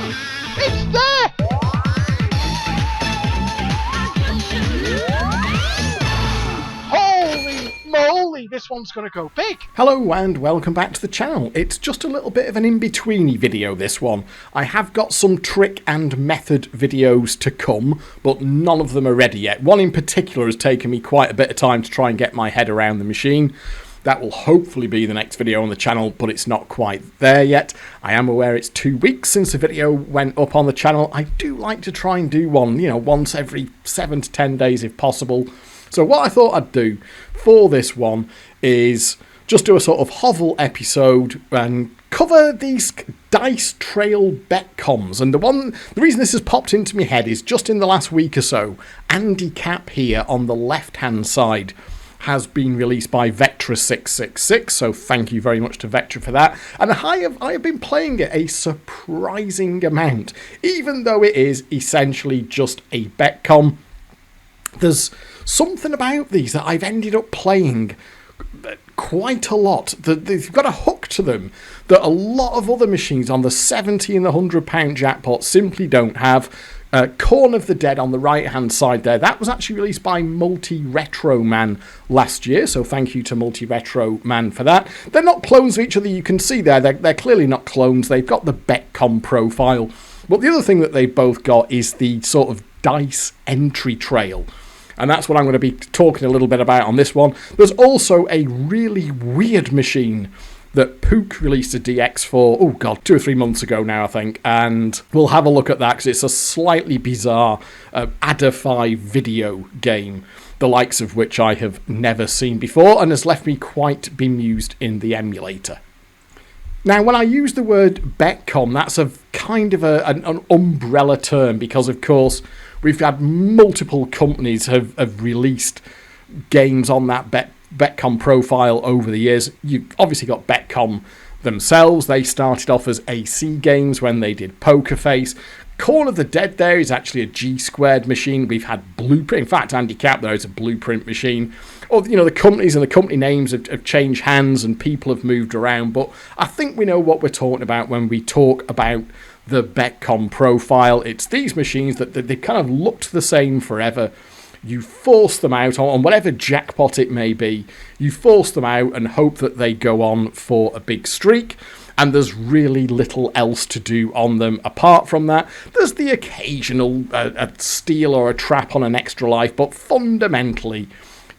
It's there! Holy moly, this one's gonna go big! Hello and welcome back to the channel. It's just a little bit of an in-betweeny video, this one. I have got some trick and method videos to come, but none of them are ready yet. One in particular has taken me quite a bit of time to try and get my head around the machine. That will hopefully be the next video on the channel, but it's not quite there yet. I am aware it's 2 weeks since the video went up on the channel. I do like to try and do one, once every 7 to 10 days if possible. So what I thought I'd do for this one is just do a sort of Hovel episode and cover these dice trail Betcoms. And the reason this has popped into my head is just in the last week or so, Andy Capp here on the left-hand side has been released by Vectra 666, so thank you very much to Vectra for that. And I have been playing it a surprising amount, even though it is essentially just a Betcom. There's something about these that I've ended up playing quite a lot. They've got a hook to them that a lot of other machines on the 70 and the £100 jackpot simply don't have. Corn of the Dead on the right hand side there, that was actually released by Multi-Retro Man last year, so thank you to Multi-Retro Man for that. They're not clones of each other, you can see there, they're clearly not clones. They've got the Betcom profile, but the other thing that they've both got is the sort of dice entry trail. And that's what I'm going to be talking a little bit about on this one. There's also a really weird machine that Pook released a DX for, 2 or 3 months ago now, I think. And we'll have a look at that because it's a slightly bizarre Adafy video game, the likes of which I have never seen before and has left me quite bemused in the emulator. Now, when I use the word Betcom, that's a kind of an umbrella term because, of course, we've had multiple companies have released games on that Betcom profile over the years. You've obviously got Betcom themselves. They started off as AC Games when they did Poker Face. Corn of the Dead there is actually a G-squared machine. We've had Blueprint. In fact, Andy Capp there is a Blueprint machine. Or, the companies and the company names have changed hands and people have moved around. But I think we know what we're talking about when we talk about the Betcom profile. It's these machines that they kind of looked the same forever. You force them out on whatever jackpot it may be. You force them out and hope that they go on for a big streak. And there's really little else to do on them apart from that. There's the occasional a steal or a trap on an extra life, but fundamentally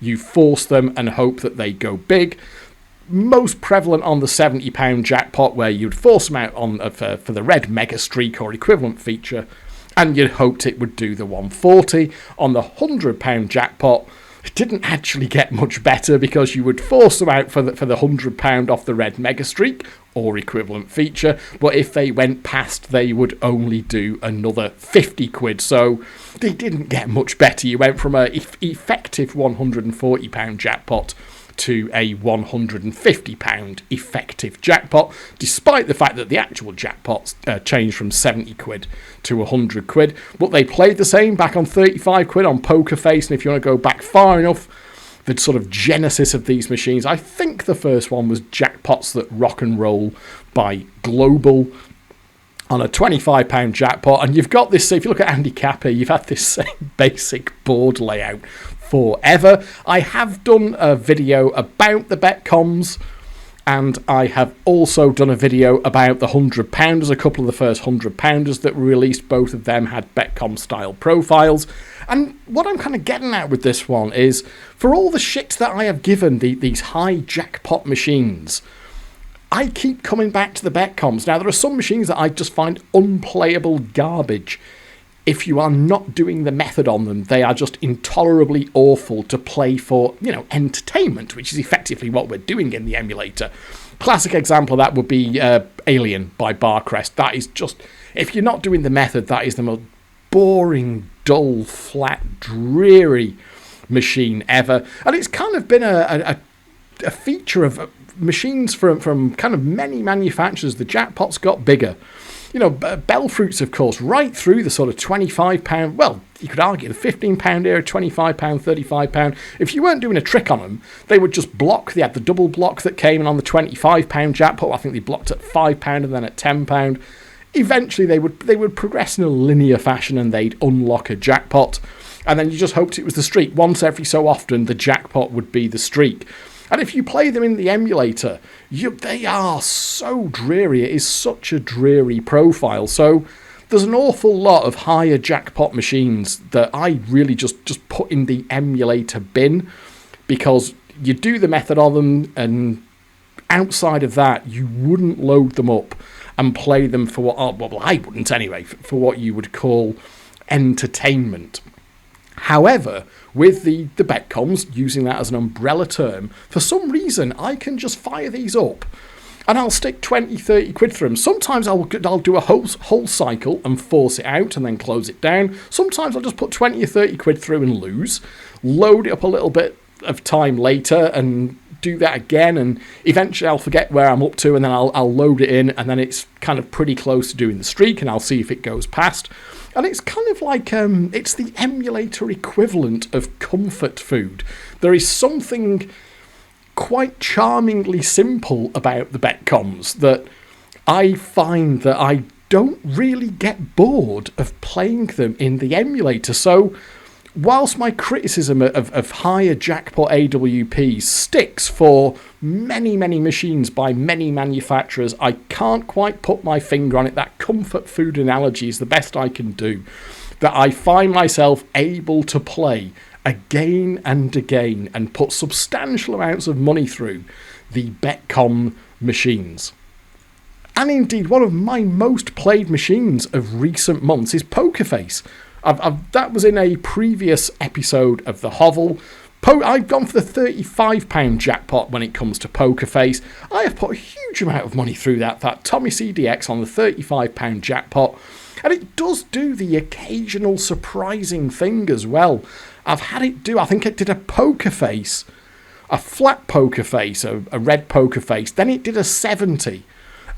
you force them and hope that they go big. Most prevalent on the £70 jackpot, where you'd force them out on for the red mega streak or equivalent feature, and you'd hoped it would do the 140. On the £100 jackpot, it didn't actually get much better because you would force them out for the £100 off the red mega streak or equivalent feature, but if they went past, they would only do another 50 quid. So they didn't get much better. You went from a effective £140 jackpot to a £150 effective jackpot, despite the fact that the actual jackpots changed from 70 quid to 100 quid. But they played the same back on 35 quid on Poker Face, and if you want to go back far enough, the sort of genesis of these machines, I think the first one was Jackpots That Rock and Roll by Global on a £25 jackpot. And you've got this, if you look at Andy Capp here, you've had this same basic board layout forever. I have done a video about the Betcoms, and I have also done a video about the £100. A couple of the first £100 that were released, both of them had Betcom style profiles. And what I'm kind of getting at with this one is, for all the shit that I have given these high jackpot machines, I keep coming back to the Betcoms. Now, there are some machines that I just find unplayable garbage. If you are not doing the method on them, they are just intolerably awful to play for, entertainment, which is effectively what we're doing in the emulator. Classic example of that would be Alien by Barcrest. That is just, if you're not doing the method, that is the most boring, dull, flat, dreary machine ever. And it's kind of been a feature of machines from kind of many manufacturers. The jackpots got bigger. Bellfruits, of course, right through the sort of £25, well, you could argue the £15 era, £25, £35. If you weren't doing a trick on them, they would just block. They had the double block that came in on the £25 jackpot. I think they blocked at £5 and then at £10. eventually they would progress in a linear fashion and they'd unlock a jackpot, and then you just hoped it was the streak. Once every so often, the jackpot would be the streak. And if you play them in the emulator, they are so dreary. It is such a dreary profile. So there's an awful lot of higher jackpot machines that I really just put in the emulator bin, because you do the method on them, and outside of that, you wouldn't load them up and play them for what, well, I wouldn't anyway, for what you would call entertainment. However, with the Betcoms, using that as an umbrella term, for some reason I can just fire these up and I'll stick 20, 30 quid through them. Sometimes I'll do a whole cycle and force it out and then close it down. Sometimes I'll just put 20 or 30 quid through and lose, load it up a little bit of time later and do that again, and eventually I'll forget where I'm up to, and then I'll load it in, and then it's kind of pretty close to doing the streak, and I'll see if it goes past. And it's kind of like it's the emulator equivalent of comfort food. There is something quite charmingly simple about the Betcoms that I find that I don't really get bored of playing them in the emulator. So whilst my criticism of higher jackpot AWPs sticks for many, many machines by many manufacturers, I can't quite put my finger on it. That comfort food analogy is the best I can do. That I find myself able to play again and again and put substantial amounts of money through the Betcom machines. And indeed, one of my most played machines of recent months is Pokerface. That was in a previous episode of the Hovel. I've gone for the £35 jackpot when it comes to Pokerface. I have put a huge amount of money through that Tommy CDX on the £35 jackpot. And it does do the occasional surprising thing as well. I've had it do, I think it did a Pokerface, a flat Pokerface, a red Pokerface. Then it did a 70.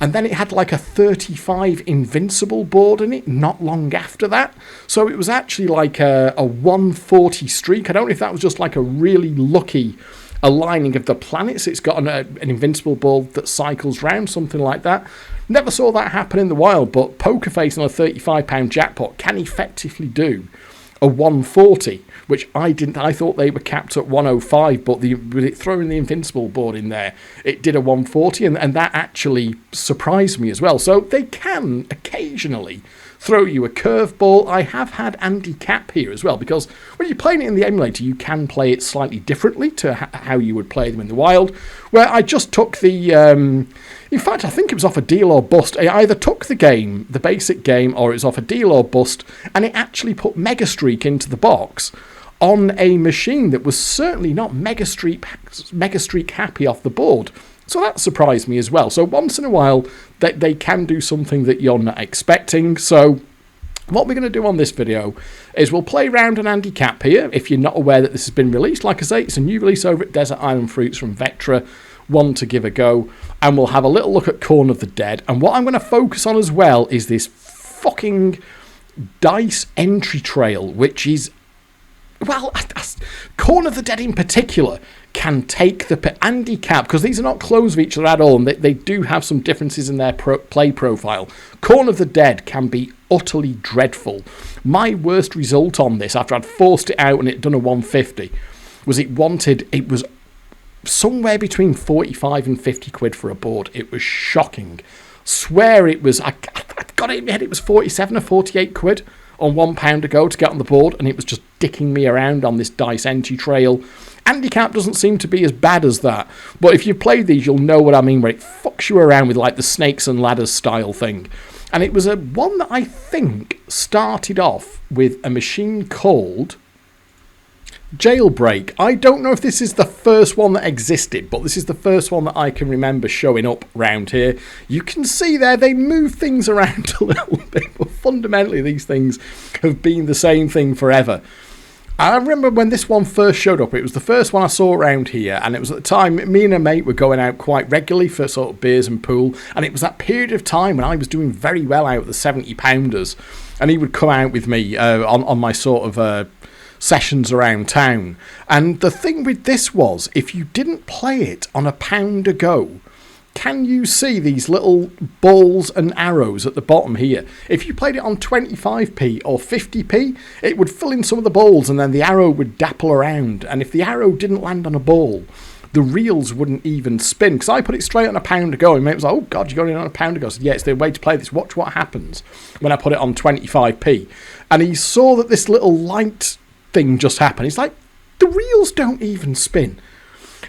And then it had like a 35 invincible board in it not long after that. So it was actually like a 140 streak. I don't know if that was just like a really lucky aligning of the planets. It's got an invincible board that cycles round, something like that. Never saw that happen in the wild, but Pokerface on a £35 jackpot can effectively do a 140, which I didn't. I thought they were capped at 105, but with it throwing the invincible board in there, it did a 140, and that actually surprised me as well. So they can occasionally throw you a curveball. I have had Andy Capp here as well, because when you're playing it in the emulator, you can play it slightly differently to how you would play them in the wild, where I just took the... in fact, I think it was off a deal or bust. I either took the game, the basic game, or it was off a deal or bust, and it actually put Mega Streak into the box on a machine that was certainly not Mega Streak happy off the board. So that surprised me as well. So once in a while, they can do something that you're not expecting. So what we're going to do on this video is we'll play around an Andy Capp here. If you're not aware that this has been released, like I say, it's a new release over at Desert Island Fruits from Vectra. One to give a go, and we'll have a little look at Corn of the Dead. And what I'm going to focus on as well is this fucking dice entry trail, which is, well, Corn of the Dead in particular can take the Andy Capp, because these are not close with each other at all, and they do have some differences in their play profile. Corn of the Dead can be utterly dreadful. My worst result on this, after I'd forced it out and it done a 150, was it was somewhere between 45 and 50 quid for a board. It was shocking. Swear it was, I got it in my head, it was 47 or 48 quid on £1 to go to get on the board, and it was just dicking me around on this dice entry trail. Andy Capp doesn't seem to be as bad as that, but if you've played these, you'll know what I mean, where it fucks you around with like the snakes and ladders style thing. And it was one that I think started off with a machine called Jailbreak. I don't know if this is the first one that existed, but this is the first one that I can remember showing up round here. You can see there they move things around a little bit, but fundamentally these things have been the same thing forever. I remember when this one first showed up, it was the first one I saw around here, and it was at the time me and a mate were going out quite regularly for sort of beers and pool, and it was that period of time when I was doing very well out of the 70-pounders, and he would come out with me on my sort of sessions around town. And the thing with this was, if you didn't play it on a pound a go, can you see these little balls and arrows at the bottom here? If you played it on 25p or 50p, it would fill in some of the balls and then the arrow would dapple around. And if the arrow didn't land on a ball, the reels wouldn't even spin. Because I put it straight on a pound ago, and it was like, oh God, you got it on a pound ago. I said, yeah, it's the way to play this. Watch what happens when I put it on 25p. And he saw that this little light thing just happened. He's like, the reels don't even spin.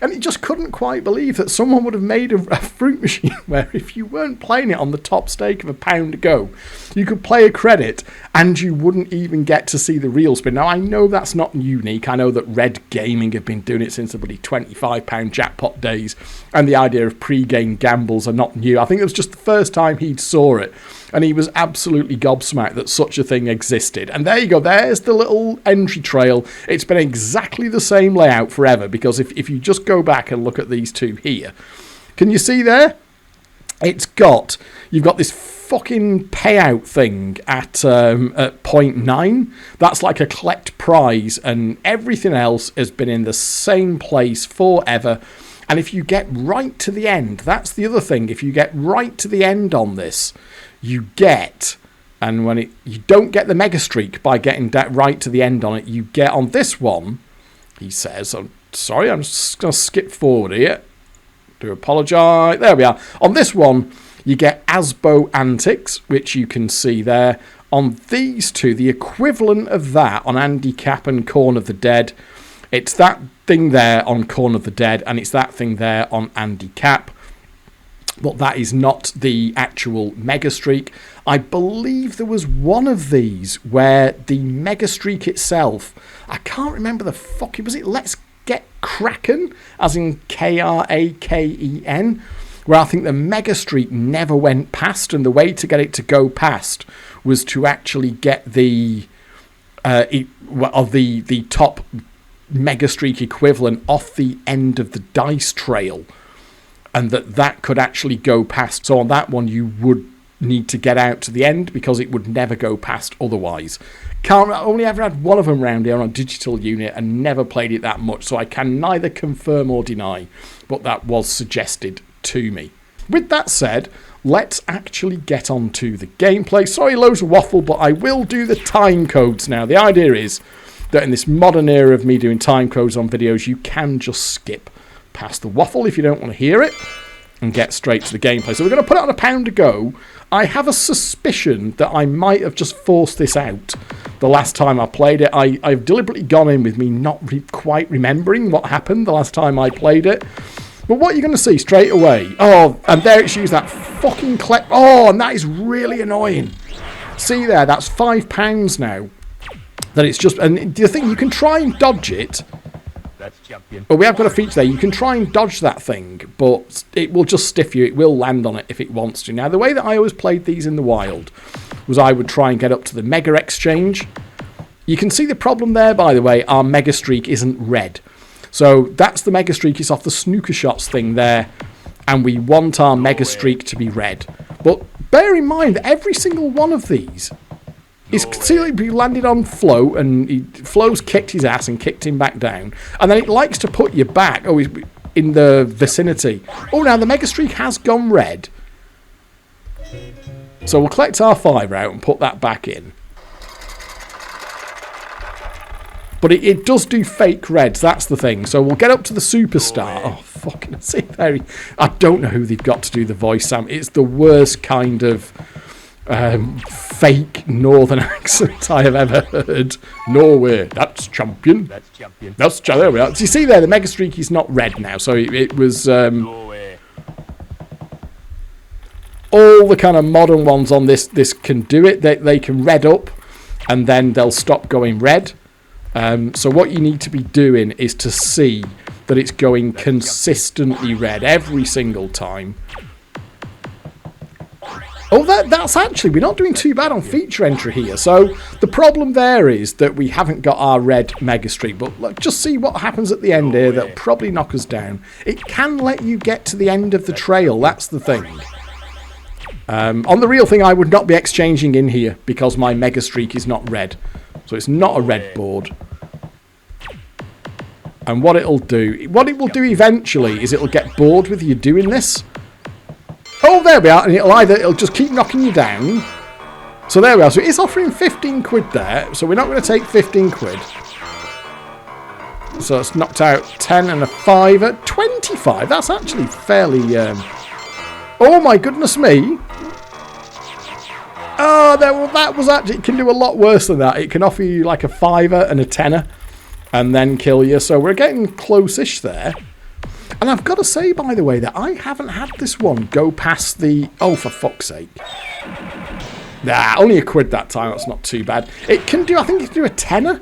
And he just couldn't quite believe that someone would have made a fruit machine where if you weren't playing it on the top stake of a pound ago, you could play a credit and you wouldn't even get to see the reel spin. Now, I know that's not unique. I know that Red Gaming have been doing it since the bloody £25 jackpot days, and the idea of pre-game gambles are not new. I think it was just the first time he saw it, and he was absolutely gobsmacked that such a thing existed. And there you go. There's the little entry trail. It's been exactly the same layout forever, because if you just go back and look at these two here, can you see there? You've got this fucking payout thing at 0.9. That's like a collect prize, and everything else has been in the same place forever. And if you get right to the end, that's the other thing. If you get right to the end on this, you get, and you don't get the mega streak by getting that right to the end on it. You get on this one, he says, I'm sorry, I'm just going to skip forward here. Do apologise. There we are. On this one, you get Asbo Antics, which you can see there. On these two, the equivalent of that on Andy Capp and Corn of the Dead, it's that thing there on Corn of the Dead, and it's that thing there on Andy Capp. But that is not the actual mega streak. I believe there was one of these where the mega streak itself, I can't remember the fucking, was it Let's Get Kraken, as in Kraken, where I think the mega streak never went past, and the way to get it to go past was to actually get the top mega streak equivalent off the end of the dice trail, and that could actually go past. So on that one, you would need to get out to the end because it would never go past otherwise. Only ever had one of them round here on a digital unit and never played it that much, so I can neither confirm or deny, but that was suggested to me. With that said, let's actually get on to the gameplay. Sorry, loads of waffle, but I will do the time codes now. The idea is that in this modern era of me doing time codes on videos, you can just skip past the waffle if you don't want to hear it and get straight to the gameplay. So we're going to put it on a pound to go. I have a suspicion that I might have just forced this out the last time I played it. I've deliberately gone in with me not quite remembering what happened the last time I played it. But what you're going to see straight away, oh, and there it's used that fucking oh, and that is really annoying. See there, that's £5 now. That it's just, and do you think you can try and dodge it? That's champion. But we have got a feature there. You can try and dodge that thing, but it will just stiff you. It will land on it if it wants to. Now, the way that I always played these in the wild was I would try and get up to the Mega Exchange. You can see the problem there, by the way. Our Mega Streak isn't red. So that's the Mega Streak. It's off the snooker shots thing there. And we want our Mega Streak to be red. But bear in mind that every single one of these is he landed on Flo, and Flo's kicked his ass and kicked him back down. And then it likes to put you back. Oh, he's in the vicinity. Oh, now the Mega Streak has gone red. So we'll collect our £5 out and put that back in. But it does do fake reds, that's the thing. So we'll get up to the superstar. Oh, fucking, see there. I don't know who they've got to do the voice, Sam. It's the worst kind of fake northern accent I have ever heard. Norway, that's champion. That's champion. There we are. So you see there, the Mega Streak is not red now. So it was all the kind of modern ones on this can do it. They can red up, and then they'll stop going red. So what you need to be doing is to see that it's going consistently red every single time. Oh, that's actually, we're not doing too bad on feature entry here. So the problem there is that we haven't got our red Mega Streak. But look, just see what happens at the end here. That'll probably knock us down. It can let you get to the end of the trail. That's the thing. On the real thing, I would not be exchanging in here because my Mega Streak is not red. So it's not a red board. And what it will do eventually is it'll get bored with you doing this. Oh, there we are. And it'll just keep knocking you down. So there we are. So it's offering 15 quid there. So we're not going to take 15 quid. So it's knocked out 10 and a 5 at 25. That's actually fairly... Oh, my goodness me. Oh, that was actually... It can do a lot worse than that. It can offer you like a 5er and a 10er. And then kill you. So we're getting close-ish there. And I've got to say, by the way, that I haven't had this one go past the... Oh, for fuck's sake. Nah, only a quid that time. That's not too bad. It can do... I think it can do a 10er.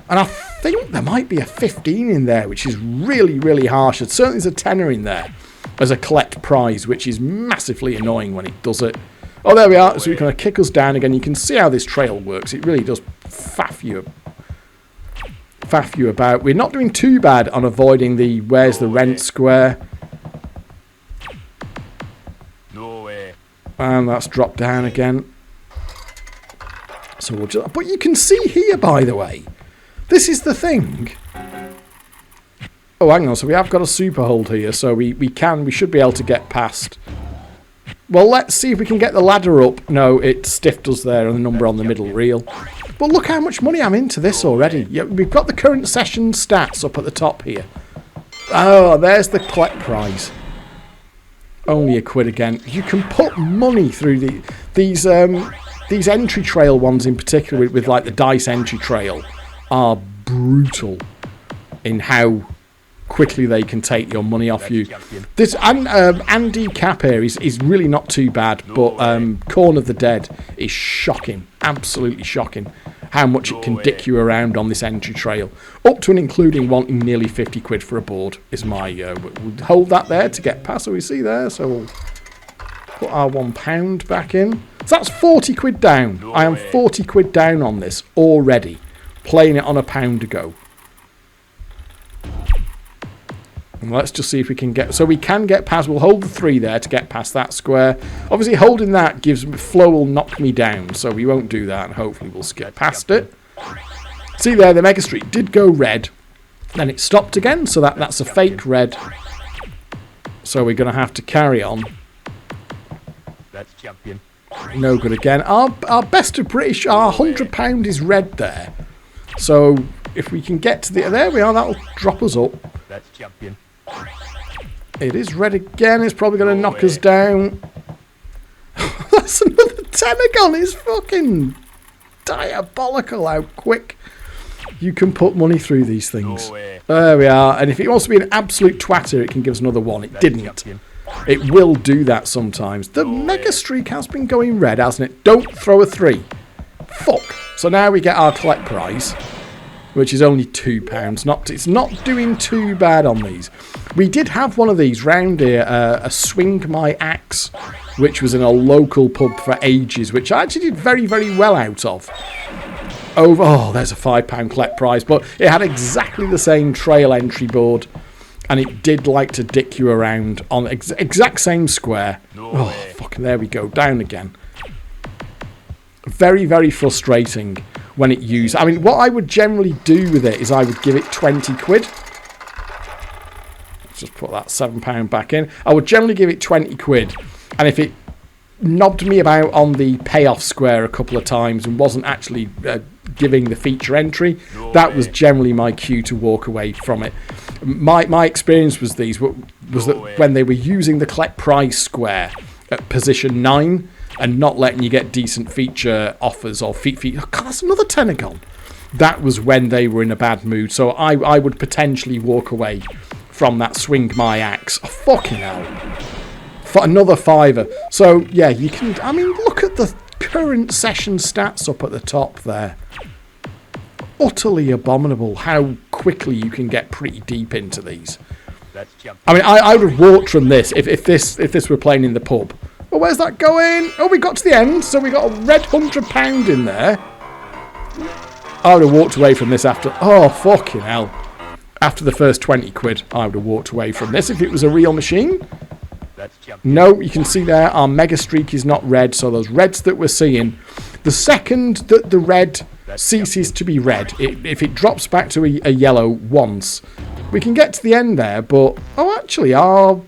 And I think there might be a 15 in there, which is really, really harsh. It certainly is a 10er in there as a collect prize, which is massively annoying when it does it. Oh, there we are. So we kind of kick us down again. You can see how this trail works. It really does faff you about. We're not doing too bad on avoiding the where's the rent square. No way. And that's dropped down again. So we'll just... But you can see here, by the way. This is the thing. Oh, hang on. So we have got a super hold here. So we should be able to get past. Well, let's see if we can get the ladder up. No, it stiffed us there and the number on the middle reel. But look how much money I'm into this already. Yeah, we've got the current session stats up at the top here. Oh, there's the collect prize. Only a quid again. You can put money through these entry trail ones in particular with like the dice entry trail are brutal in how quickly they can take your money off you. This Andy Capp here is really not too bad, but Corn of the Dead is shocking, absolutely shocking how much it can dick you around on this entry trail, up to and including wanting nearly 50 quid for a board is my... we'll hold that there to get past, so we see there, so we'll put our £1 back in. So that's 40 quid down. I am 40 quid down on this already, playing it on a pound ago. And let's just see if we can get... So we can get past... We'll hold the 3 there to get past that square. Obviously, holding that gives... Flow will knock me down, so we won't do that. And hopefully we'll skip past it. See there, the Mega Street did go red. Then it stopped again, so that's a fake red. So we're going to have to carry on. That's champion. No good again. Our best of British, our £100 is red there. So if we can get to the... There we are, that'll drop us up. That's champion. It is red again. It's probably going to knock us down. That's another Tenagon. It's fucking diabolical how quick you can put money through these things. There we are. And if it wants to be an absolute twatter, it can give us another 1. It didn't. It will do that sometimes. The Mega Streak has been going red, hasn't it? Don't throw a 3. Fuck. So now we get our collect prize, which is only £2. It's not doing too bad on these. We did have one of these round here, a Swing My Axe, which was in a local pub for ages, which I actually did very, very well out of. Oh, there's a £5 collect prize, but it had exactly the same trail entry board, and it did like to dick you around on the exact same square. Oh, fucking there we go, down again. Very, very frustrating when it used... I mean, what I would generally do with it is I would give it 20 quid. Let's just put that £7 back in. I would generally give it 20 quid. And if it knobbed me about on the payoff square a couple of times and wasn't actually giving the feature entry, that was generally my cue to walk away from it. My experience was that when they were using the collect prize square at position 9... and not letting you get decent feature offers or feet. Oh, God, that's another Tenagon. That was when they were in a bad mood. So I would potentially walk away from that Swing My Axe. Oh, fucking hell. For another £5. So, yeah, you can... I mean, look at the current session stats up at the top there. Utterly abominable how quickly you can get pretty deep into these. I mean, I would have walked from this if this were playing in the pub. Oh, where's that going? Oh, we got to the end, so we got a red £100 in there. I would have walked away from this after... Oh, fucking hell. After the first 20 quid, I would have walked away from this if it was a real machine. No, you can see there, our Mega Streak is not red, so those reds that we're seeing... The second that the red ceases to be red, if it drops back to a yellow once, we can get to the end there, but... Oh, actually, our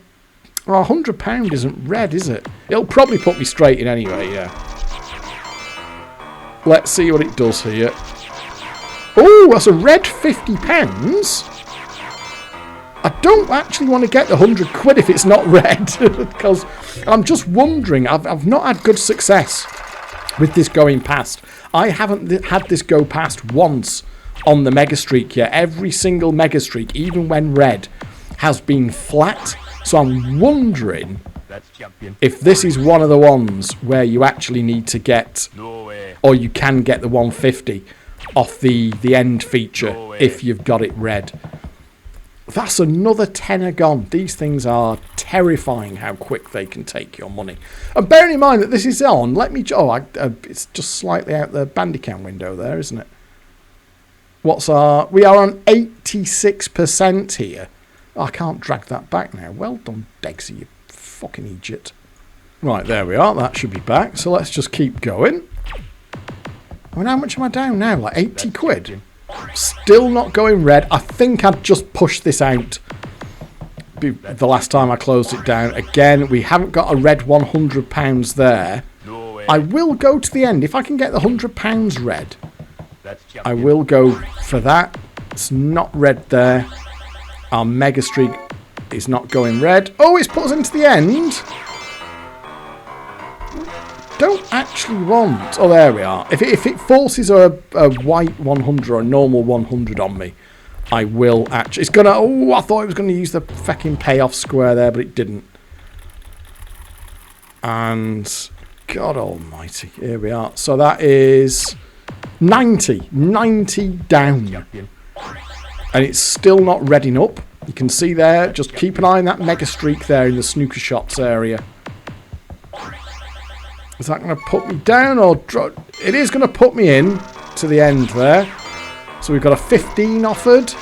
Oh, £100 isn't red, is it? It'll probably put me straight in anyway, yeah. Let's see what it does here. Oh, that's a red £50. I don't actually want to get the £100 if it's not red, because I'm just wondering. I've not had good success with this going past. I haven't had this go past once on the Mega Streak yet. Every single Mega Streak, even when red, has been flat. So I'm wondering if this is one of the ones where you actually need to get, or you can get the 150 off the end feature if you've got it red. That's another tenner gone. These things are terrifying how quick they can take your money. And bearing in mind that this is on, let me... it's just slightly out the Bandicam window there, isn't it? What's our... We are on 86% here. Oh, I can't drag that back now. Well done, Degsy, you fucking idiot. Right, there we are. That should be back. So let's just keep going. I mean, how much am I down now? Like 80 quid? Still not going red. I think I'd just pushed this out the last time I closed it down. Again, we haven't got a red £100 there. I will go to the end. If I can get the £100 red, I will go for that. It's not red there. Our Mega Streak is not going red. Oh, it's put us into the end. Don't actually want... Oh, there we are. If it forces a white 100 or a normal 100 on me, I will actually... It's going to... Oh, I thought it was going to use the fucking payoff square there, but it didn't. And... God almighty. Here we are. So that is 90. 90 down. And it's still not redding up. You can see there. Just keep an eye on that Mega Streak there in the snooker shots area. Is that going to put me down or drop? It is going to put me in to the end there. So we've got a 15 offered.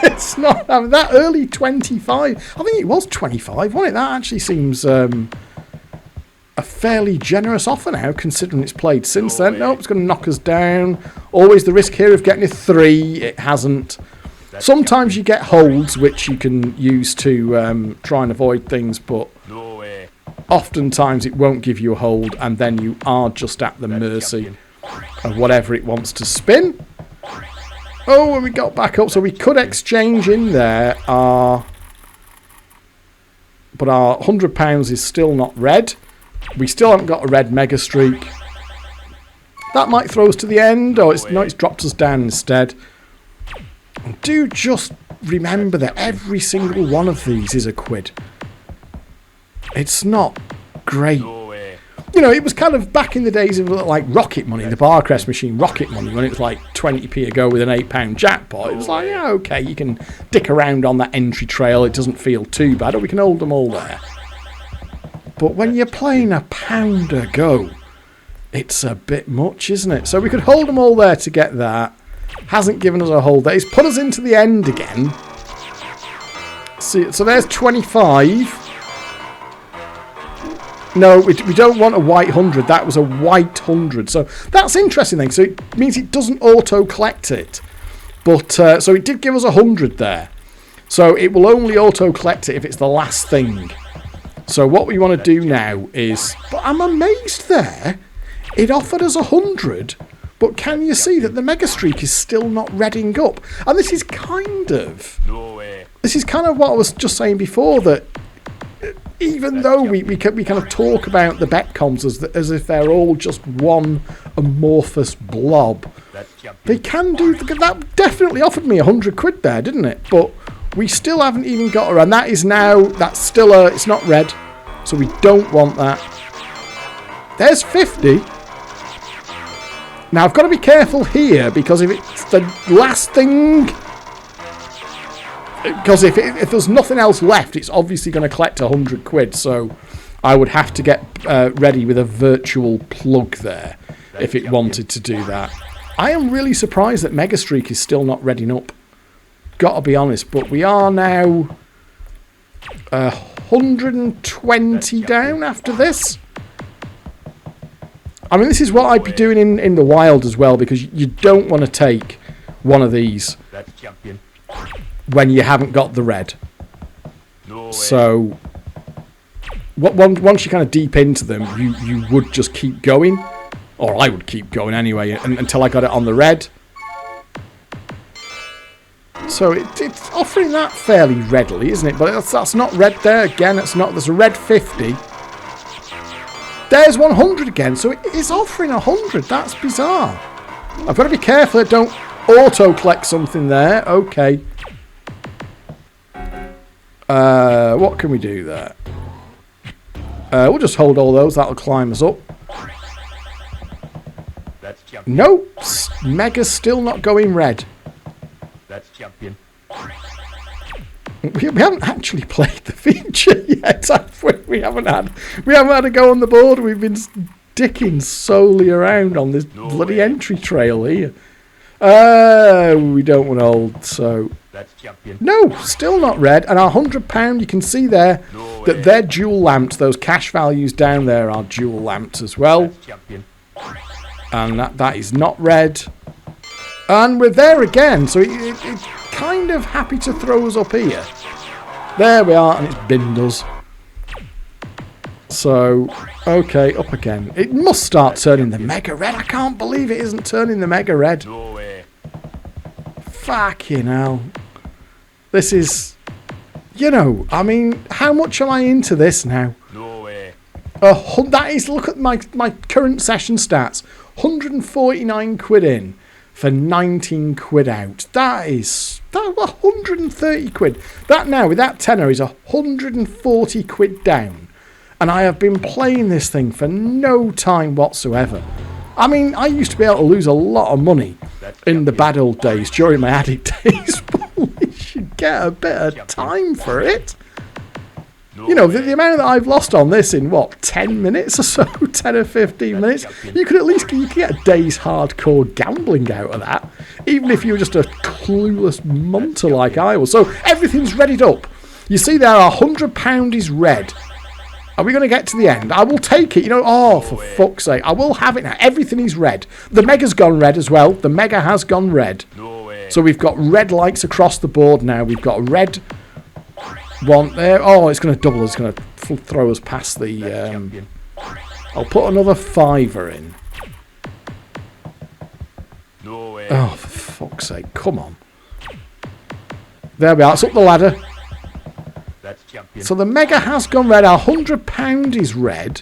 It's not that early 25. I think it was 25, wasn't it? That actually seems a fairly generous offer now, considering it's played since then. Nope, it's going to knock us down. Always the risk here of getting a 3. It hasn't. Sometimes you get holds, which you can use to try and avoid things, but oftentimes it won't give you a hold, and then you are just at the mercy of whatever it wants to spin. Oh, and we got back up, so we could exchange in there. But our £100 is still not red. We still haven't got a red Mega Streak. That might throw us to the end. Oh, it's dropped us down instead. And do just remember that every single one of these is a quid. It's not great. You know, it was kind of back in the days of like Rocket Money, the Barcrest machine, Rocket Money, when it was like 20p a go with an £8 jackpot. It was like, yeah, okay, you can dick around on that entry trail. It doesn't feel too bad, or we can hold them all there. But when you're playing £1 a go, it's a bit much, isn't it? So we could hold them all there to get that. Hasn't given us a hold there. He's put us into the end again. See, so there's 25. No, we don't want a white 100. That was a white 100. So that's interesting thing. So it means it doesn't auto-collect it. But so it did give us 100 there. So it will only auto-collect it if it's the last thing. So what we want to do now is... But I'm amazed there. It offered us 100. But can you see that the Mega Streak is still not redding up? And this is kind of... This is kind of what I was just saying before, that... Even though we kind of talk about the Betcoms as if they're all just one amorphous blob, they can do... That definitely offered me 100 quid there, didn't it? But we still haven't even got her, and that is now... That's still a... It's not red, so we don't want that. There's 50. Now, I've got to be careful here, because if it's the last thing... Because if there's nothing else left, it's obviously going to collect 100 quid. So I would have to get ready with a virtual plug there if it wanted to do that. I am really surprised that Mega Streak is still not redding up. Got to be honest. But we are now 120 down after this. I mean, this is what I'd be doing in the wild as well, because you don't want to take one of these when you haven't got the red. No way. So once you're kind of deep into them, you would just keep going. Or I would keep going anyway, until I got it on the red. So it's offering that fairly readily, isn't it? But that's not red there again. It's not. There's a red 50. There's 100 again. So it is offering 100. That's bizarre. I've got to be careful. I don't auto-collect something there. Okay. What can we do there? We'll just hold all those. That'll climb us up. That's champion. Nope. Mega's still not going red. That's champion. We haven't actually played the feature yet, have we? We haven't had a go on the board. We've been dicking solely around on this bloody entry trail here. We don't want to hold, so... That's champion. No, still not red. And our £100, you can see there that they're dual lamped. Those cash values down there are dual lamped as well. That's champion. And that is not red. And we're there again, so it's kind of happy to throw us up here. There we are, and it's binned us. So, okay, up again. It must start turning the mega red. I can't believe it isn't turning the mega red. No way. Fucking hell. This is... You know, I mean, how much am I into this now? No way. That is, look at my current session stats. 149 quid in for 19 quid out. That 130 quid. That now, with that tenner, is 140 quid down. And I have been playing this thing for no time whatsoever. I mean, I used to be able to lose a lot of money in the bad old days, during my addict days, but we should get a bit of time for it. You know, the amount that I've lost on this in, what, 10 minutes or so? 10 or 15 minutes? You could at least get a day's hardcore gambling out of that. Even if you were just a clueless munter like I was. So, everything's readied up. You see there, our £100 is red. Are we going to get to the end? I will take it. You know, oh, for fuck's sake. I will have it now. Everything is red. The Mega's gone red as well. The Mega has gone red. So, we've got red lights across the board now. We've got a red... one there. Oh, it's going to double. It's going to throw us past the... I'll put another fiver in. No way. Oh, for fuck's sake. Come on. There we are. It's up the ladder. That's champion. So the Mega has gone red. Our £100 is red.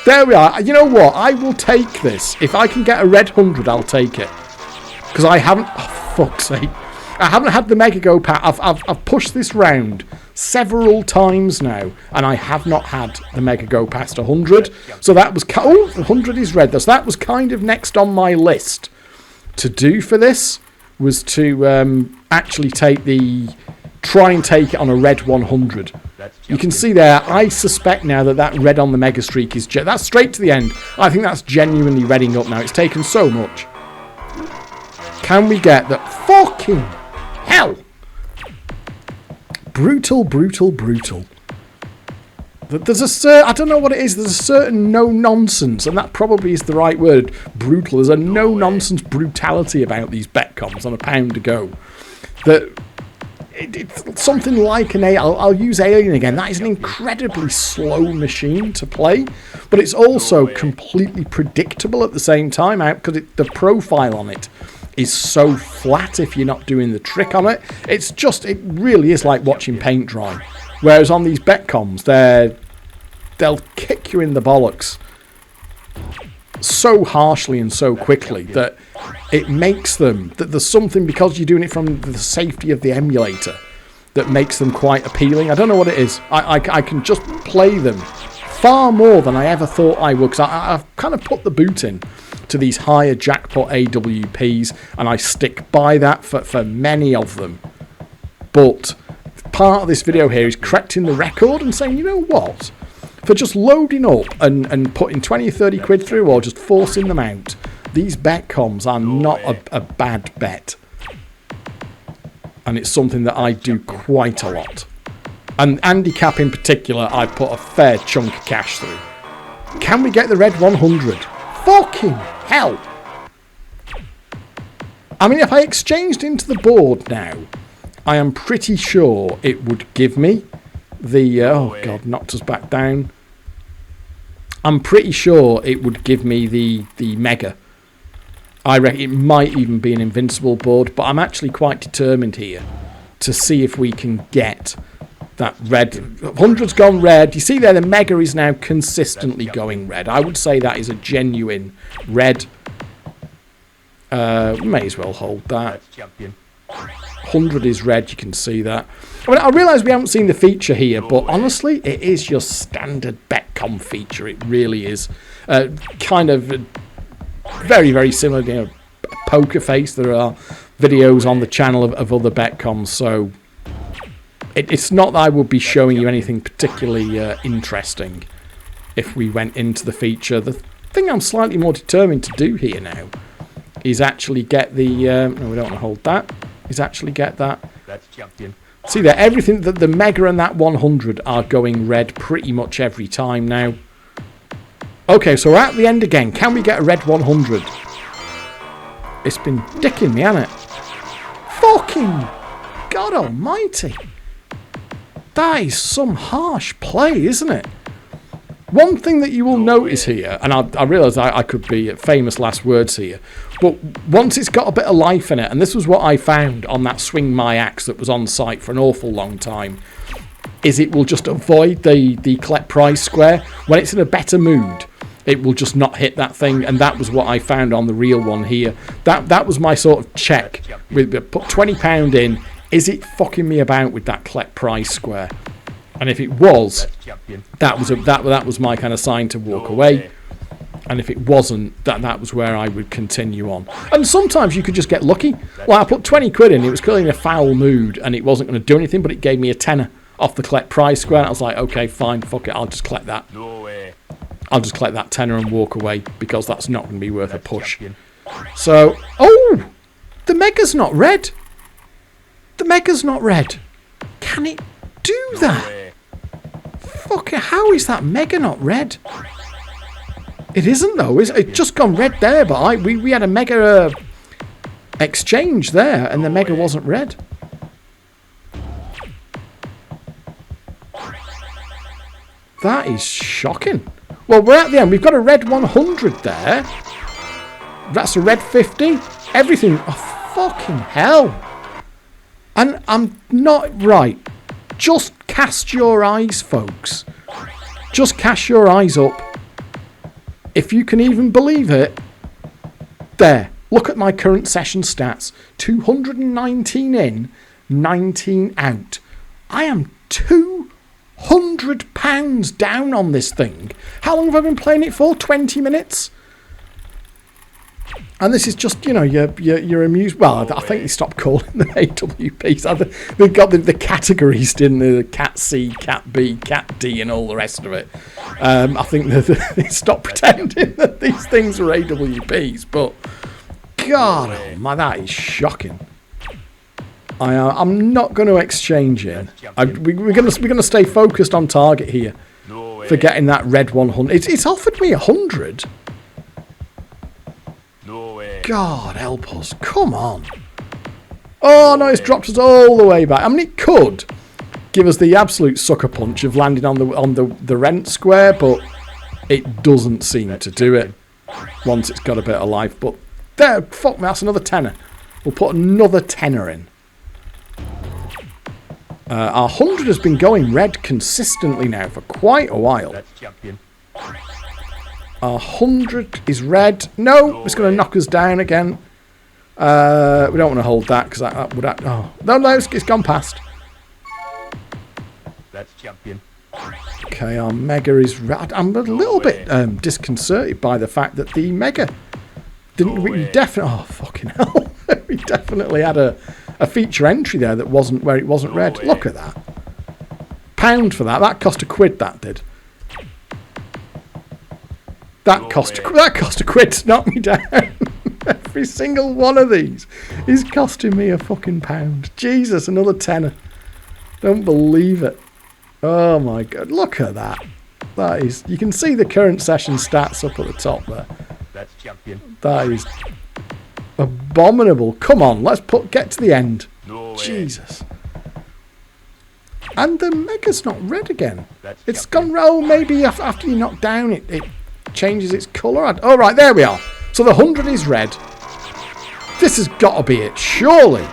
There we are. You know what? I will take this. If I can get a red 100, I'll take it. Because I haven't... Oh, fuck's sake. I haven't had the Mega go past. I've pushed this round several times now, and I have not had the Mega go past 100. So that was... Oh, the 100 is red. So that was kind of next on my list to do for this, was to actually take the... Try and take it on a red 100. You can see there, I suspect now that red on the Mega Streak is... That's straight to the end. I think that's genuinely redding up now. It's taken so much. Can we get that? Fucking hell! Brutal, brutal, brutal. There's a I don't know what it is. There's a certain no-nonsense, and that probably is the right word. Brutal. There's a no-nonsense brutality about these Betcoms on a pound to go. That... It's something like an Alien. I'll use Alien again. That is an incredibly slow machine to play, but it's also completely predictable at the same time, because the profile on it is so flat if you're not doing the trick on it. It's just, it really is like watching paint dry. Whereas on these Betcoms, they'll kick you in the bollocks so harshly and so quickly that it makes them, that there's something, because you're doing it from the safety of the emulator, that makes them quite appealing. I don't know what it is. I can just play them far more than I ever thought I would, because I've kind of put the boot in to these higher jackpot AWPs, and I stick by that for many of them. But part of this video here is correcting the record and saying, you know what? For just loading up and putting 20 or 30 quid through, or just forcing them out, these Betcoms are not a bad bet. And it's something that I do quite a lot. And Andy Capp in particular, I put a fair chunk of cash through. Can we get the red 100? Fucking hell! I mean, if I exchanged into the board now, I am pretty sure it would give me the... oh, God, knocked us back down. I'm pretty sure it would give me the mega. I reckon it might even be an invincible board, but I'm actually quite determined here to see if we can get that red. 100's gone red. You see there, the mega is now consistently going red. I would say that is a genuine red. May as well hold that. 100 is red, you can see that. I mean, I realise we haven't seen the feature here, but honestly, it is your standard Betcom feature. It really is. Kind of very, very similar to Poker Face. There are videos on the channel of other Betcoms, so it's not that I would be showing you anything particularly interesting if we went into the feature. The thing I'm slightly more determined to do here now is actually get the... no, we don't want to hold that. Is actually get that. That's champion. See there, everything, the mega and that 100 are going red pretty much every time now. Okay, so we're at the end again. Can we get a red 100? It's been dicking me, hasn't it? Fucking God almighty. That is some harsh play, isn't it? One thing that you will notice here, and I realise I could be at famous last words here, but once it's got a bit of life in it, and this was what I found on that Swing My Axe that was on site for an awful long time, is it will just avoid the collect prize square. When it's in a better mood, it will just not hit that thing, and that was what I found on the real one here. That was my sort of check. Put £20 in, is it fucking me about with that collect prize square? And if it was, that was my kind of sign to walk away. And if it wasn't, that was where I would continue on. And sometimes you could just get lucky. Well, I put 20 quid in, it was clearly in a foul mood, and it wasn't going to do anything, but it gave me a tenner off the collect prize square. And I was like, okay, fine, fuck it, I'll just collect that. No way. I'll just collect that tenner and walk away, because that's not going to be worth a push. So, oh, the mega's not red. The mega's not red. Can it do that? Fuck, how is that mega not red? It isn't though. It's just gone red there, but we had a mega exchange there, and the mega wasn't red. That is shocking. Well, we're at the end. We've got a red 100 there. That's a red 50. Everything. Oh, fucking hell. And I'm not right. Just cast your eyes, folks. Just cast your eyes up. If you can even believe it. There. Look at my current session stats. 219 in, 19 out. I am £200 down on this thing. How long have I been playing it for? 20 minutes? And this is just, you know, you're amused. Well, I think they stopped calling them AWPs. They've got the categories, didn't they? The Cat C, Cat B, Cat D, and all the rest of it. I think they stopped pretending that these things were AWPs. But, God, oh my, that is shocking. I'm not going to exchange in. We're going to stay focused on target here for getting that red 100. It's offered me 100. God help us. Come on. Oh no, it's dropped us all the way back. I mean, it could give us the absolute sucker punch of landing on the rent square, but it doesn't seem to do it once it's got a bit of life. But there, fuck me, that's another tenner. We'll put another tenner in. Our 100 has been going red consistently now for quite a while. Our 100 is red. No, it's going to knock us down again. We don't want to hold that because that would... Oh, no, it's gone past. That's champion. Okay, our mega is red. I'm a little bit disconcerted by the fact that the mega didn't... We definitely... Oh, fucking hell. We definitely had a feature entry there that wasn't where it wasn't red. Look at that. £1 for that. That cost £1, that did. That cost £1 to knock me down. Every single one of these is costing me a fucking £1. Jesus, another tenner. Don't believe it. Oh my God, look at that. That is, you can see the current session stats up at the top there. That's champion. That is abominable. Come on, let's get to the end. No way. Jesus. And the mega's not red again. That's It's jumping. gone, oh, maybe after you knock down, it changes its colour. Oh, right, there we are. So the 100 is red. This has got to be it, surely.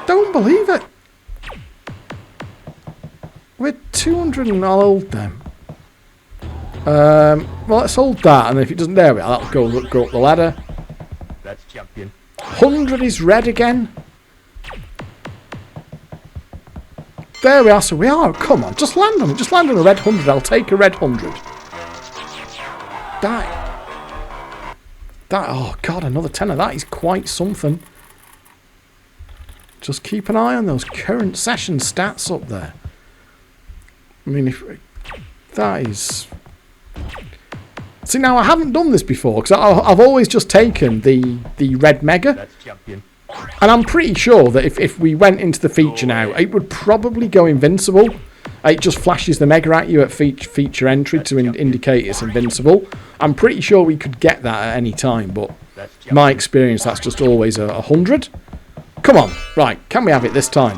Don't believe it. We're 200 and I'll hold them. Well, let's hold that, and if it doesn't, there we are. That'll go up the ladder. That's champion. 100 is red again. There we are. So we are. Come on, just land on it. Just land on a red 100. I'll take a red 100. That. Oh God, another tenner. That is quite something. Just keep an eye on those current session stats up there. I mean, if that is. See, now I haven't done this before because I've always just taken the red mega. That's champion. And I'm pretty sure that if we went into the feature now, it would probably go invincible. It just flashes the mega at you at feature entry to indicate it's invincible. I'm pretty sure we could get that at any time, but my experience, that's just always a 100. Come on, right, can we have it this time?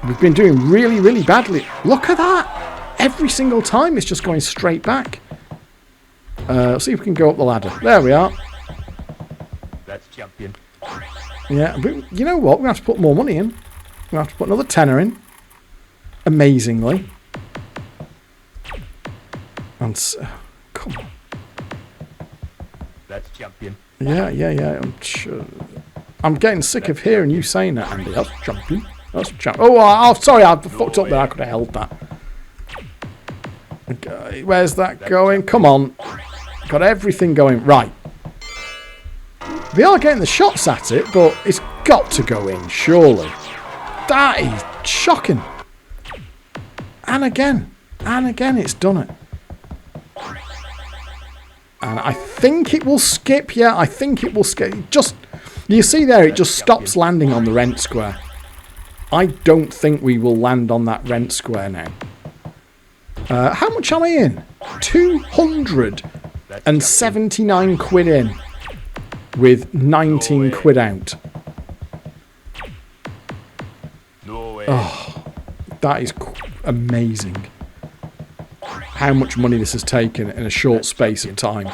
We've been doing really, really badly. Look at that! Every single time it's just going straight back. Let's see if we can go up the ladder. There we are. That's champion. Yeah, but you know what? We're going to have to put more money in. We're going to have to put another tenner in. Amazingly. And come on. That's champion. Yeah. I'm sure. I'm getting sick of hearing you saying that, Andy. That's champion. That's champion. Oh, sorry, I fucked up there. I could have held that. Okay, where's that going? Come on. Got everything going. Right. We are getting the shots at it, but it's got to go in, surely. That is shocking. And again, it's done it. And I think it will skip. Yeah, I think it will skip. You see there, it just stops landing on the rent square. I don't think we will land on that rent square now. How much am I in? 279 quid in. With 19 quid out. No way. Oh, that is amazing. How much money this has taken in a short space of time.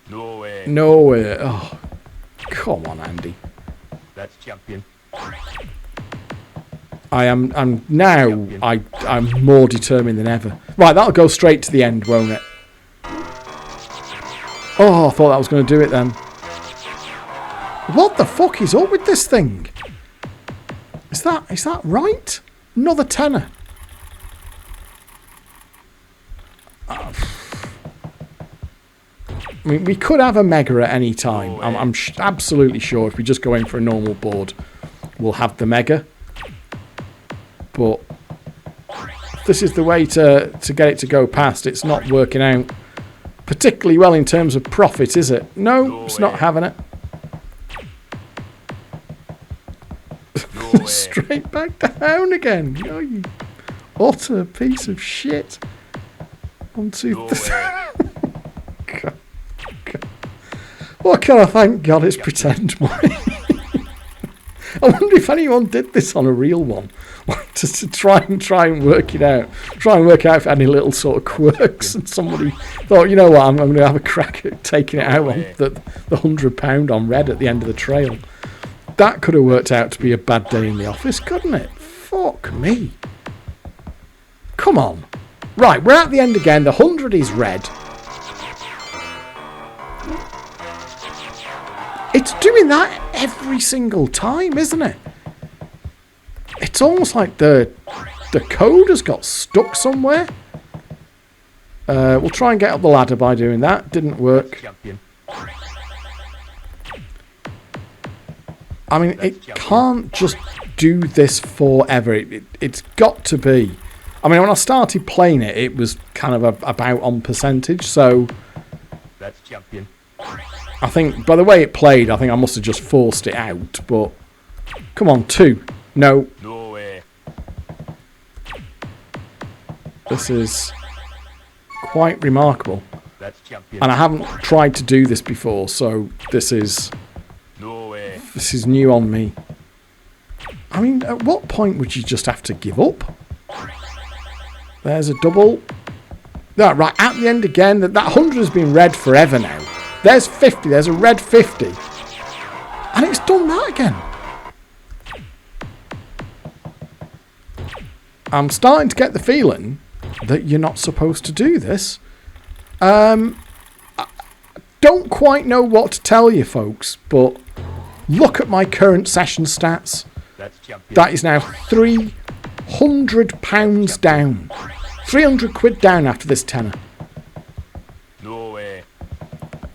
No way. No way. Oh, come on, Andy. That's champion. I'm more determined than ever. Right, that'll go straight to the end, won't it? Oh, I thought that was going to do it then. What the fuck is up with this thing? Is that right? Another tenner. I mean, we could have a mega at any time. I'm absolutely sure if we just go in for a normal board, we'll have the mega. But if this is the way to get it to go past, it's not working out particularly well in terms of profit, is it? No, it's not having it. Straight back down again. Oh, you utter piece of shit. 1, 2, 3. God. What can I thank God it's pretend money? I wonder if anyone did this on a real one. Just to try and work it out. Try and work out if any little sort of quirks, and somebody thought, you know what, I'm going to have a crack at taking it out on the £100 on red at the end of the trail. That could have worked out to be a bad day in the office, couldn't it? Fuck me. Come on. Right, we're at the end again. The 100 is red. It's doing that every single time, isn't it? It's almost like the code has got stuck somewhere. We'll try and get up the ladder by doing that. Didn't work. I mean, it can't just do this forever. It's got to be. I mean, when I started playing it, it was kind of about on percentage. So That's champion. I think by the way it played, I think I must have just forced it out. But come on, 2. No. No way. This is quite remarkable. That's champion. And I haven't tried to do this before, so this is No way. This is new on me. I mean, at what point would you just have to give up? There's a double. No, right, at the end again. That 100 has been red forever now. There's 50. There's a red 50. And it's done that again. I'm starting to get the feeling that you're not supposed to do this. I don't quite know what to tell you, folks, but look at my current session stats. That is now £300 down. 300 quid down after this tenner. No way.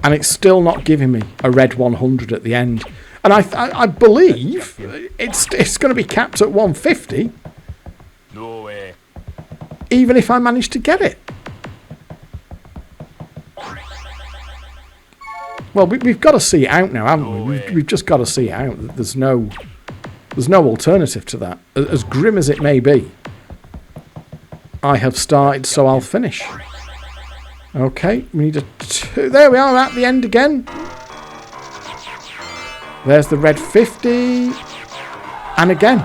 And it's still not giving me a red 100 at the end. And I believe it's going to be capped at 150. No way. Even if I manage to get it. Well, we've got to see it out now, haven't we? We've just got to see it out. There's no alternative to that. As grim as it may be. I have started, so I'll finish. Okay, we need a 2. There we are at the end again. There's the red 50. And again.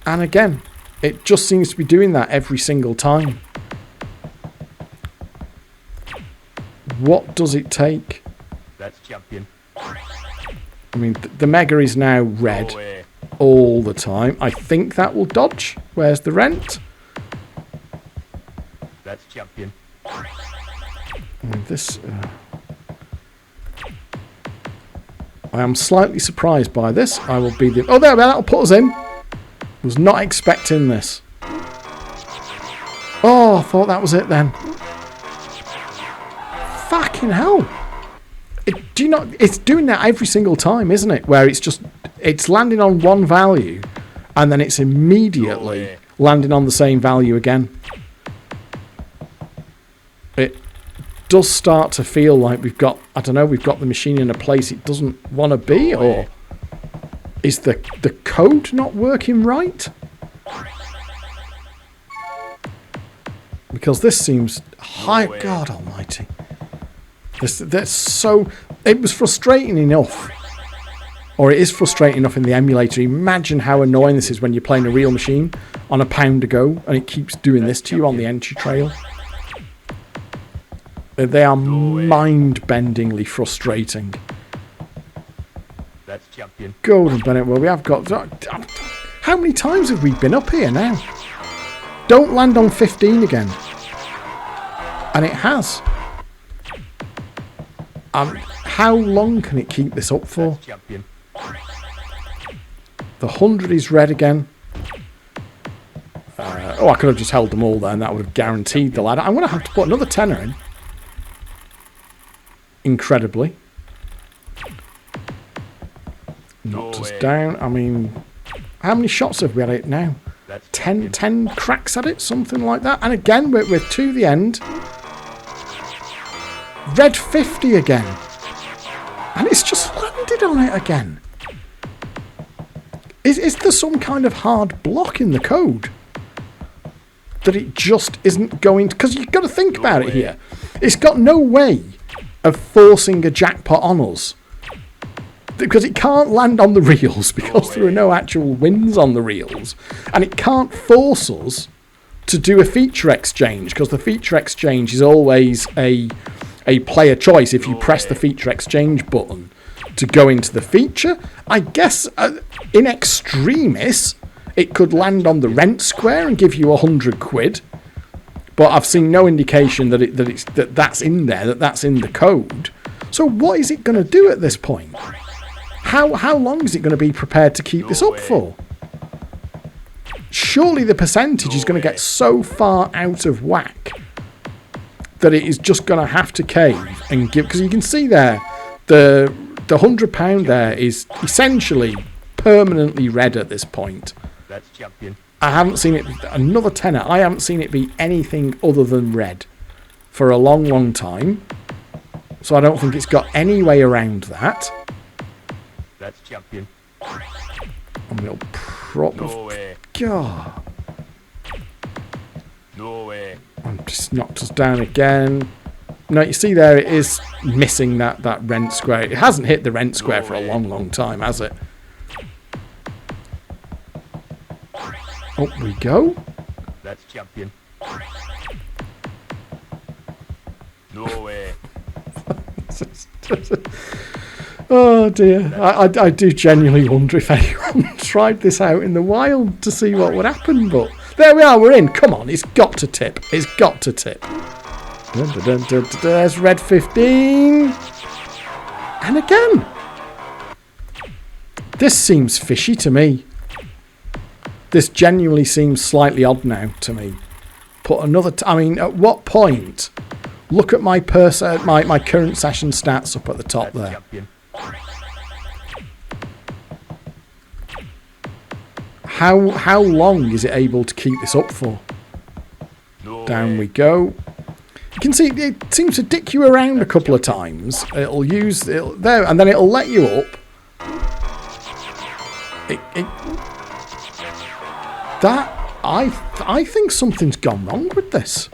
And again. It just seems to be doing that every single time. What does it take? That's champion. I mean, the mega is now red all the time. I think that will dodge. Where's the rent? That's champion. And this... I am slightly surprised by this. I will be the... Oh, there, that'll put us in. Was not expecting this. Oh, I thought that was it then. Fucking hell. Do you not... It's doing that every single time, isn't it? Where it's landing on one value and then it's immediately landing on the same value again. It does start to feel like we've got... I don't know, we've got the machine in a place it doesn't want to be, or... Is the code not working right? Because this seems... High... God almighty. That's so... It was frustrating enough. Or it is frustrating enough in the emulator. Imagine how annoying this is when you're playing a real machine on a pound to go and it keeps doing this to you on the entry trail. They are mind-bendingly frustrating. That's champion. Golden Bennett, well, we have got... How many times have we been up here now? Don't land on 15 again. And it has. How long can it keep this up for? That's champion. The 100 is red again. I could have just held them all there and that would have guaranteed the ladder. I'm going to have to put another tenner in. Incredibly. Knocked us down. I mean, how many shots have we had it now? 10 cracks at it, something like that. And again, we're to the end. Red 50 again. And it's just landed on it again. Is there some kind of hard block in the code? That it just isn't going to... Because you've got to think about it here. It's got no way of forcing a jackpot on us. Because it can't land on the reels because there are no actual wins on the reels. And it can't force us to do a feature exchange because the feature exchange is always a player choice if you press the feature exchange button to go into the feature. I guess in extremis it could land on the rent square and give you 100 quid. But I've seen no indication that that's in there, that's in the code. So what is it going to do at this point? How long is it going to be prepared to keep this up for? Surely the percentage is going to get so far out of whack that it is just going to have to cave and give... Because you can see there, the £100 there is essentially permanently red at this point. That's champion. I haven't seen it... Another tenner. I haven't seen it be anything other than red for a long, long time. So I don't think it's got any way around that. That's champion. And we'll probably... No way. God. No way. Just knocked us down again. No, you see there, it is missing that rent square. It hasn't hit the rent square for a long time, has it? Up we go. That's champion. No way. Oh dear. I do genuinely wonder if anyone tried this out in the wild to see what would happen, but there we are, we're in. Come on, it's got to tip. It's got to tip. Dun, dun, dun, dun, dun, there's red 15. And again. This seems fishy to me. This genuinely seems slightly odd now to me. Put another... I mean, at what point... Look at my my current session stats up at the top there. Champion. How long is it able to keep this up for? No Down way. we go. You can see it seems to dick you around a couple of times. It'll there, and then it'll let you up. I think something's gone wrong with this.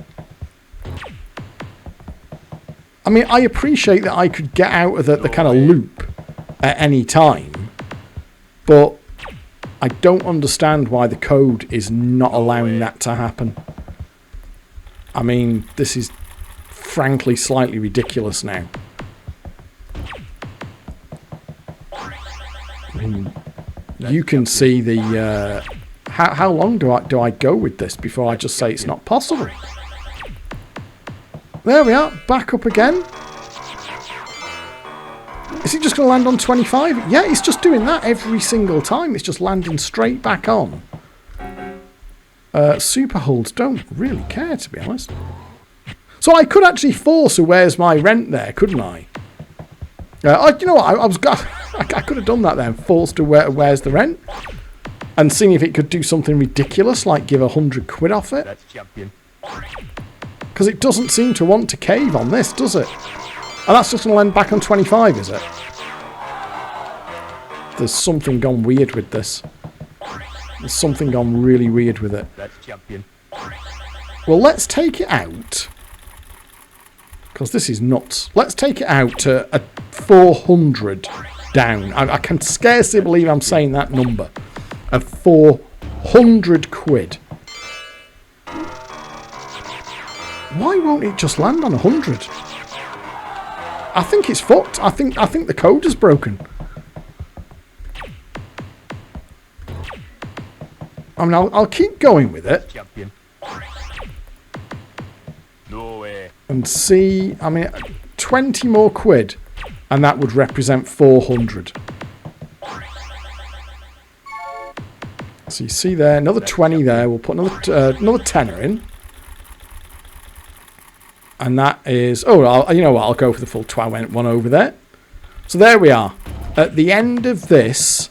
I mean, I appreciate that I could get out of the kind of loop at any time, but I don't understand why the code is not allowing that to happen. I mean, this is frankly slightly ridiculous now. I mean, you can see the... how long do I go with this before I just say it's not possible? There we are, back up again. Is it just going to land on 25? Yeah, it's just doing that every single time. It's just landing straight back on. Super holds don't really care, to be honest. So I could actually force a where's my rent there, couldn't I? You know what? I could have done that then. Forced a where's the rent. And seeing if it could do something ridiculous, like give 100 quid off it. That's champion. Because it doesn't seem to want to cave on this, does it? And that's just going to land back on 25, is it? There's something gone weird with this. There's something gone really weird with it. That's champion. Well, let's take it out. Because this is nuts. Let's take it out to a 400 down. I can scarcely believe I'm saying that number. Of 400 quid. Why won't it just land on 100? I think it's fucked. I think the code is broken. I mean, I'll keep going with it. Champion. No way. And see, I mean, 20 more quid, and that would represent 400. So you see there, another 20 there. We'll put another tenner in. And that is... Oh, you know what? I'll go for the full 12 one over there. So there we are. At the end of this,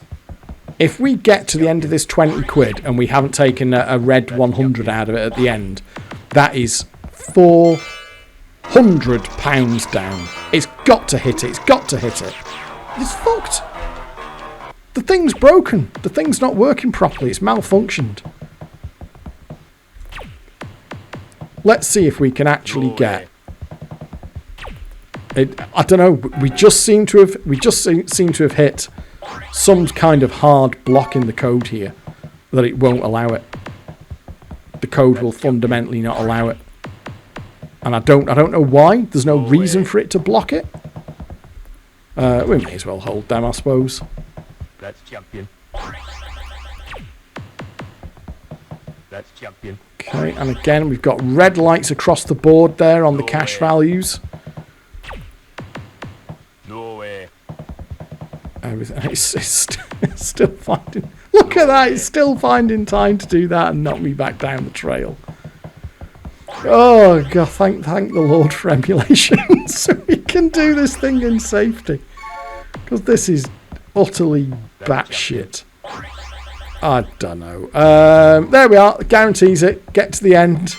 if we get to the end of this 20 quid and we haven't taken a red 100 out of it at the end, that is £400 down. It's got to hit it. It's got to hit it. It's fucked. The thing's broken. The thing's not working properly. It's malfunctioned. Let's see if we can actually get it. I don't know. We just seem to have hit some kind of hard block in the code here that it won't allow it. The code will fundamentally not allow it, and I don't know why. There's no reason for it to block it. We may as well hold them, I suppose. That's champion. That's champion. Okay, and again, we've got red lights across the board there on the cash values. No way. It's still finding... Look at that, it's still finding time to do that and knock me back down the trail. Oh, God, thank the Lord for emulation, so we can do this thing in safety. Because this is utterly batshit. I don't know. There we are. Guarantees it. Get to the end.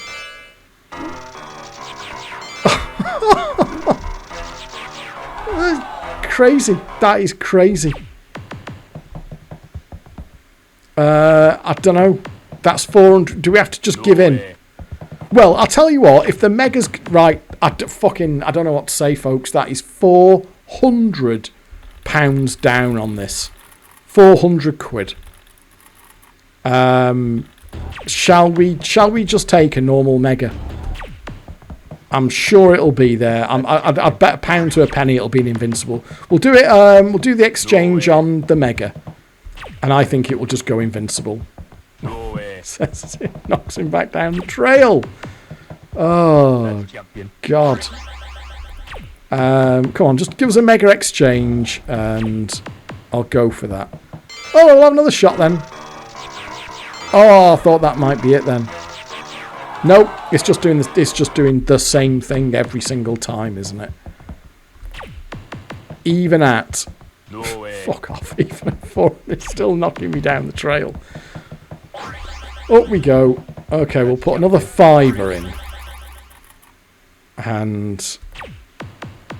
Crazy. That is crazy. I don't know. That's 400. Do we have to just give in? Well, I'll tell you what. If the megas... Right. I don't know what to say, folks. That is £400 down on this. 400 quid. Shall we just take a normal mega? I'm sure it'll be there. I'd bet a pound to a penny it'll be an invincible. We'll do it. We'll do the exchange on the mega, and I think it will just go invincible. No way. It knocks him back down the trail. Oh God. Come on, just give us a mega exchange, and I'll go for that. Oh, we'll have another shot then. Oh, I thought that might be it then. Nope, it's just doing this. It's just doing the same thing every single time, isn't it? Even at No way. fuck off. Even at 4, it's still knocking me down the trail. Up we go. Okay, we'll put another fiver in, and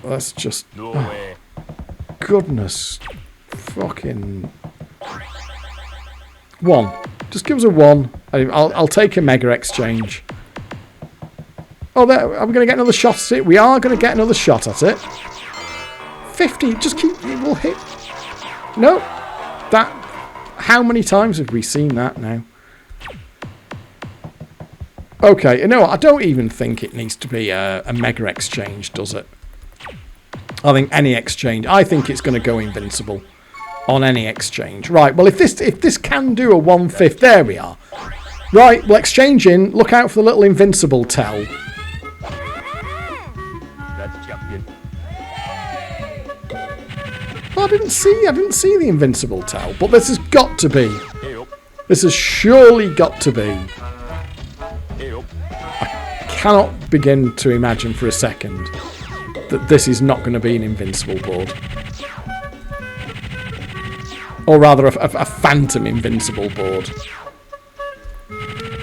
let's just. No way. Goodness, fucking 1. Just give us a 1. I'll take a mega exchange. Oh, there. Are we going to get another shot at it? We are going to get another shot at it. 50. Just keep. It will hit. No. That. How many times have we seen that now? Okay. You know what? I don't even think it needs to be a mega exchange, does it? I think any exchange. I think it's going to go invincible on any exchange. Right, well, if this can do a 1/5, there we are. Right, we'll exchange in. Look out for the little invincible tell. That's champion. Oh, I didn't see the invincible tell, but this has got to be. Hey up. This has surely got to be. Hey up. Cannot begin to imagine for a second that this is not going to be an invincible board. Or rather, a phantom invincible board.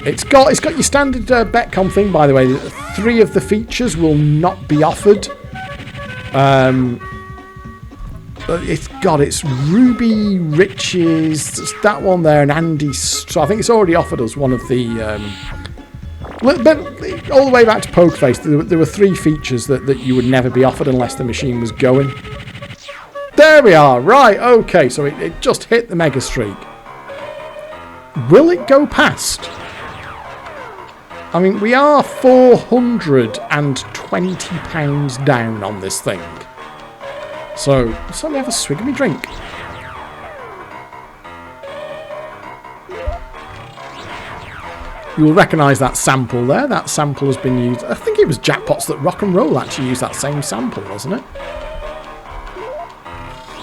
It's got your standard Betcom thing, by the way. 3 of the features will not be offered. It's Ruby, Riches, that one there, and Andy. So I think it's already offered us one of the. But all the way back to Pokeface, there were 3 features that you would never be offered unless the machine was going. There we are. Right, okay, so it just hit the Mega Streak. Will it go past? I mean, we are £420 down on this thing. So, let's only have a swig of my drink. You'll recognise that sample there. That sample has been used. I think it was Jackpots That Rock and Roll actually used that same sample, wasn't it?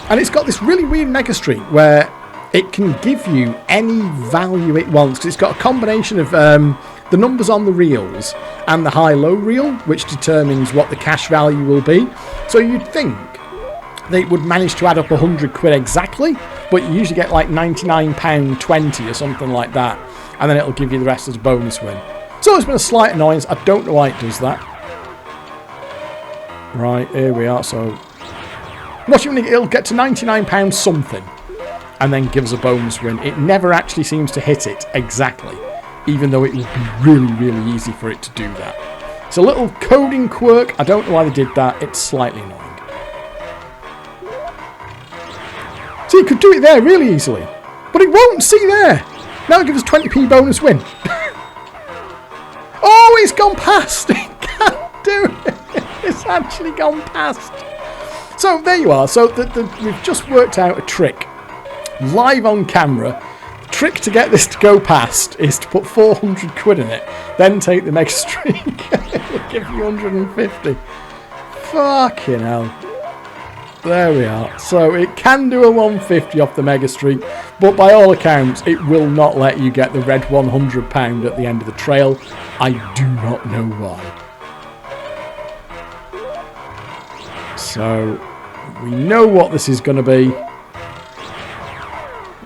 And it's got this really weird Mega Streak where it can give you any value it wants. Because it's got a combination of the numbers on the reels and the high-low reel, which determines what the cash value will be. So you'd think they would manage to add up 100 quid exactly, but you usually get like £99.20 or something like that. And then it'll give you the rest as a bonus win. It's always been a slight annoyance. I don't know why it does that. Right, here we are. So, it'll get to £99 something, and then give us a bonus win. It never actually seems to hit it exactly, even though it would be really, really easy for it to do that. It's a little coding quirk. I don't know why they did that. It's slightly annoying. See, you could do it there really easily, but it won't. See there. Now it gives us 20p bonus win. Oh, it's gone past. It can't do it. It's actually gone past. So there you are. So we've just worked out a trick live on camera. The trick to get this to go past is to put 400 quid in it, then take the Mega Streak. It'll give you 150. Fucking hell. There we are. So it can do a 150 off the Mega Streak, but by all accounts, it will not let you get the red £100 at the end of the trail. I do not know why. So we know what this is going to be.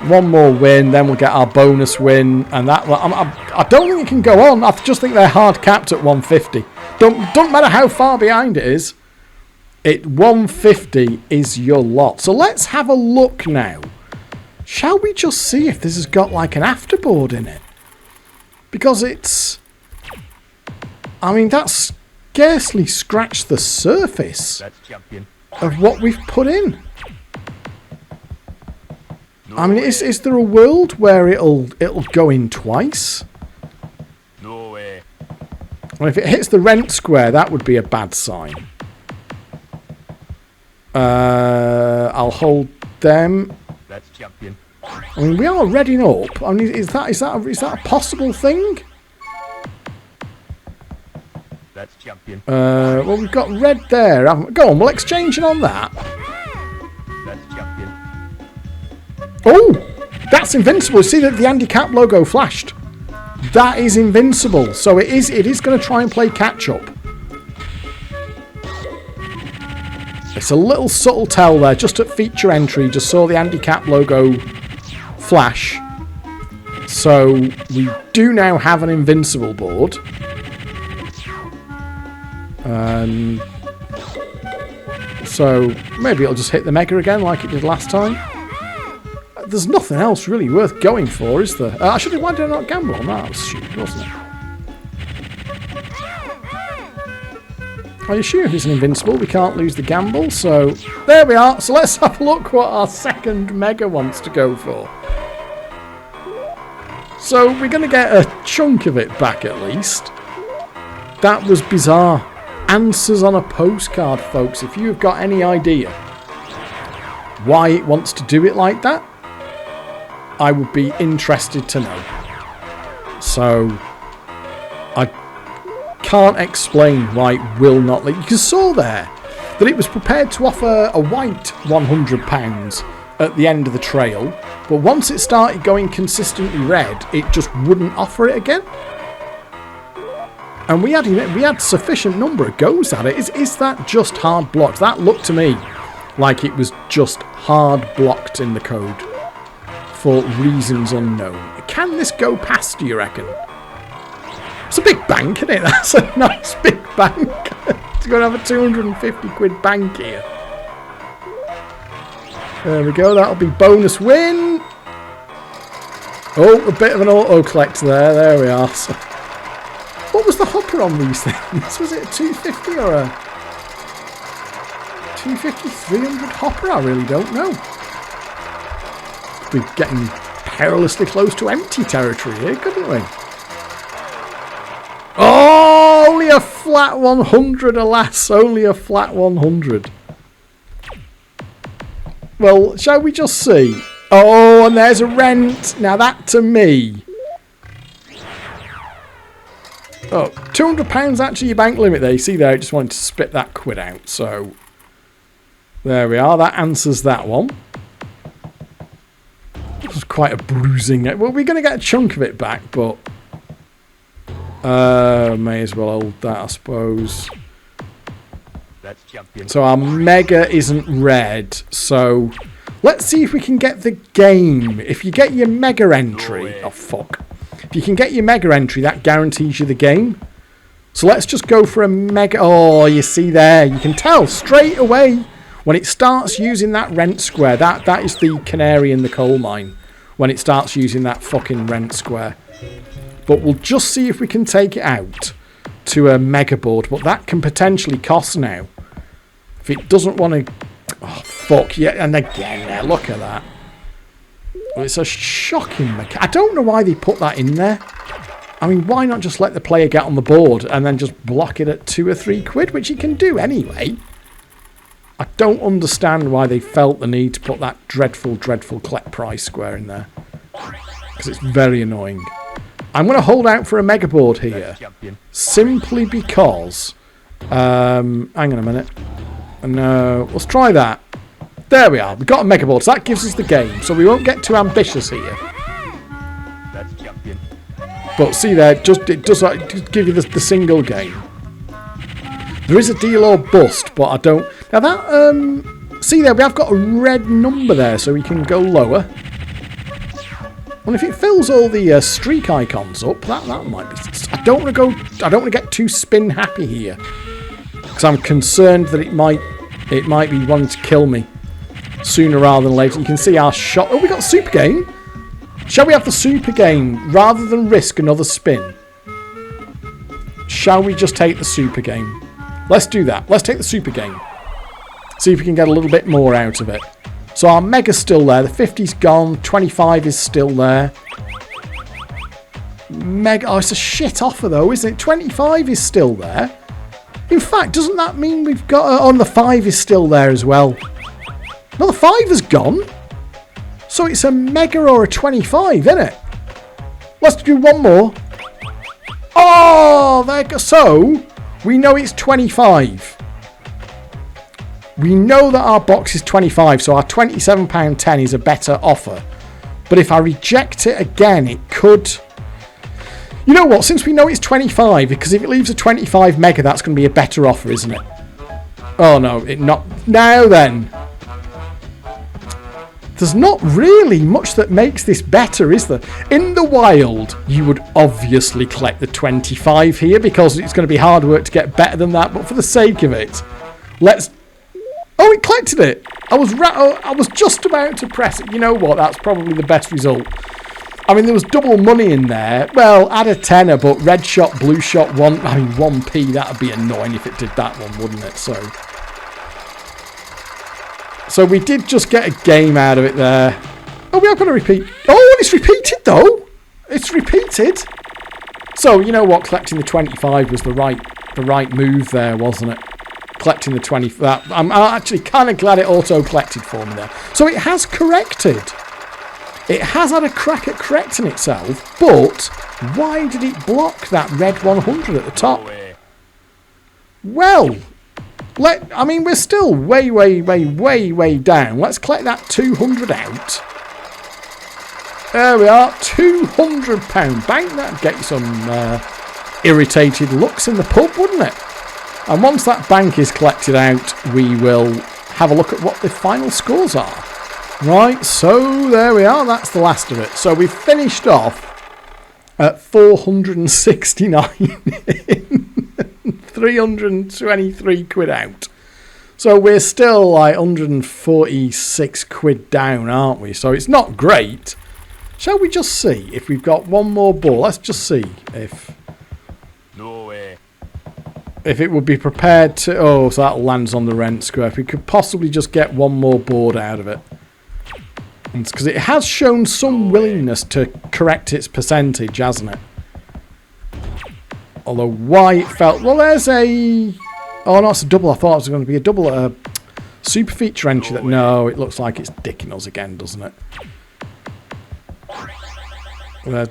One more win, then we'll get our bonus win, and that. I don't think it can go on. I just think they're hard capped at 150. Don't matter how far behind it is. 150 is your lot. So let's have a look now. Shall we just see if this has got like an afterboard in it? Because it's. I mean, that's scarcely scratched the surface That's champion. of what we've put in. No I mean, way. is there a world where it'll go in twice? No way. Well, if it hits the rent square, that would be a bad sign. I'll hold them. That's champion. I mean, we are redding up. I mean, is that a possible thing? That's champion. Well, we've got red there. Go on, we'll exchange it on that. That's champion. Oh, that's invincible. See that the Andy Capp logo flashed. That is invincible. So it is going to try and play catch up. It's a little subtle tell there, just at feature entry. Just saw the Andy Capp logo flash. So we do now have an invincible board. So maybe it'll just hit the mega again like it did last time. There's nothing else really worth going for, is there? Actually, why did I not gamble on that? That was stupid, wasn't it? I assume if it's an invincible, we can't lose the gamble, so there we are. So let's have a look what our second mega wants to go for. So we're going to get a chunk of it back at least. That was bizarre. Answers on a postcard, folks. If you've got any idea why it wants to do it like that, I would be interested to know. So I can't explain why it will not let you. You saw there that it was prepared to offer a white £100 at the end of the trail, but once it started going consistently red, it just wouldn't offer it again. And we had sufficient number of goes at it. Is that just hard blocked? That looked to me like it was just hard blocked in the code for reasons unknown. Can this go past, do you reckon? It's a big bank, isn't it? That's a nice big bank. It's going to have a 250 quid bank here. There we go. That'll be bonus win. Oh, a bit of an auto-collect there. There we are. So, what was the hopper on these things? Was it a 250 or a 250, 300 hopper? I really don't know. We're getting perilously close to empty territory here, couldn't we? Oh, only a flat 100, alas. Only a flat 100. Well, shall we just see? Oh, and there's a rent. Now that to me. Oh, £200 actually your bank limit there. You see there, I just wanted to spit that quid out. So, there we are. That answers that one. It was quite a bruising. Well, we're going to get a chunk of it back, but may as well hold that, I suppose. That's champion. So our mega isn't red. So let's see if we can get the game. If you get your mega entry, oh fuck. If you can get your mega entry, that guarantees you the game. So let's just go for a mega. Oh, you see there, you can tell straight away when it starts using that rent square. That is the canary in the coal mine. When it starts using that fucking rent square. But we'll just see if we can take it out to a mega board. But that can potentially cost now. If it doesn't want to... Oh, fuck. Yeah, and again there. Look at that. Well, it's a shocking mechanic. I don't know why they put that in there. I mean, why not just let the player get on the board and then just block it at 2 or 3 quid, which you can do anyway. I don't understand why they felt the need to put that dreadful, dreadful collect price square in there. Because it's very annoying. I'm going to hold out for a mega board here. Simply because... hang on a minute. No, let's try that. There we are. We've got a mega board. So that gives us the game. So we won't get too ambitious here. That's champion. But see there, it does give you the single game. There is a deal or bust, but I don't... Now that... see there, we have got a red number there, so we can go lower. Well, if it fills all the streak icons up, that might be... I don't want to get too spin happy here. Because I'm concerned that it might be wanting to kill me sooner rather than later. You can see our shot. Oh, we got super game. Shall we have the super game rather than risk another spin? shall we just take the super game? Let's do that. Let's take the super game. See if we can get a little bit more out of it. So our mega's still there. The 50's gone. 25 is still there. Mega. Oh, it's a shit offer though, isn't it? 25 is still there. In fact, doesn't that mean we've got... oh, the 5 is still there as well. No, the 5 has gone. So it's a mega or a 25, isn't it? Let's do one more. Oh, there goes. So we know it's 25. We know that our box is 25, so our £27.10 is a better offer. But if I reject it again, it could... You know what? Since we know it's 25, because if it leaves a 25 mega, that's going to be a better offer, isn't it? Oh, no. It not... Now then. There's not really much that makes this better, is there? In the wild, you would obviously collect the 25 here, because it's going to be hard work to get better than that. But for the sake of it, let's... Oh, it collected it. I was just about to press it. You know what? That's probably the best result. I mean, there was double money in there. Well, add a tenner, but red shot, blue shot, 1p. That would be annoying if it did that one, wouldn't it? So we did just get a game out of it there. Oh, we are going to repeat. Oh, and it's repeated though. It's repeated. So you know what? Collecting the 25 was the right move there, wasn't it? Collecting the 20. I'm actually kind of glad it auto collected for me there. So it has corrected. It has had a crack at correcting itself, but why did it block that red 100 at the top? Well, I mean, we're still way down. Let's collect that 200 out. There we are, £200. Bank, that'd get you some irritated looks in the pub, wouldn't it? And once that bank is collected out, we will have a look at what the final scores are. Right, so there we are. That's the last of it. So we've finished off at 469 323 quid out. So we're still like 146 quid down, aren't we? So it's not great. Shall we just see if we've got one more ball? Let's just see if... No way. If it would be prepared to... Oh, so that lands on the rent square. If we could possibly just get one more board out of it. Because it has shown some willingness to correct its percentage, hasn't it? Although why it felt... Well, there's a... Oh, no, it's a double. I thought it was going to be a double super feature entry. That no, it looks like it's dicking us again, doesn't it?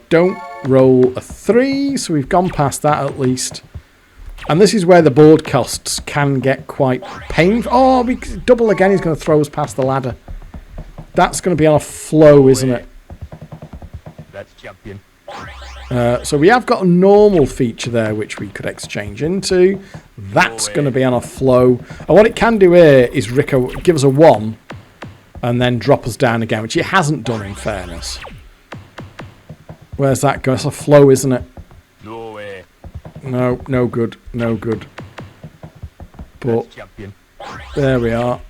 Don't roll a 3, so we've gone past that at least. And this is where the board costs can get quite painful. Oh, double again. He's going to throw us past the ladder. That's going to be on a flow, isn't it? That's champion. So we have got a normal feature there which we could exchange into. That's going to be on a flow. And what it can do here is give us a 1 and then drop us down again, which it hasn't done in fairness. Where's that going? It's a flow, isn't it? No way. No, no good. No good. But there we are.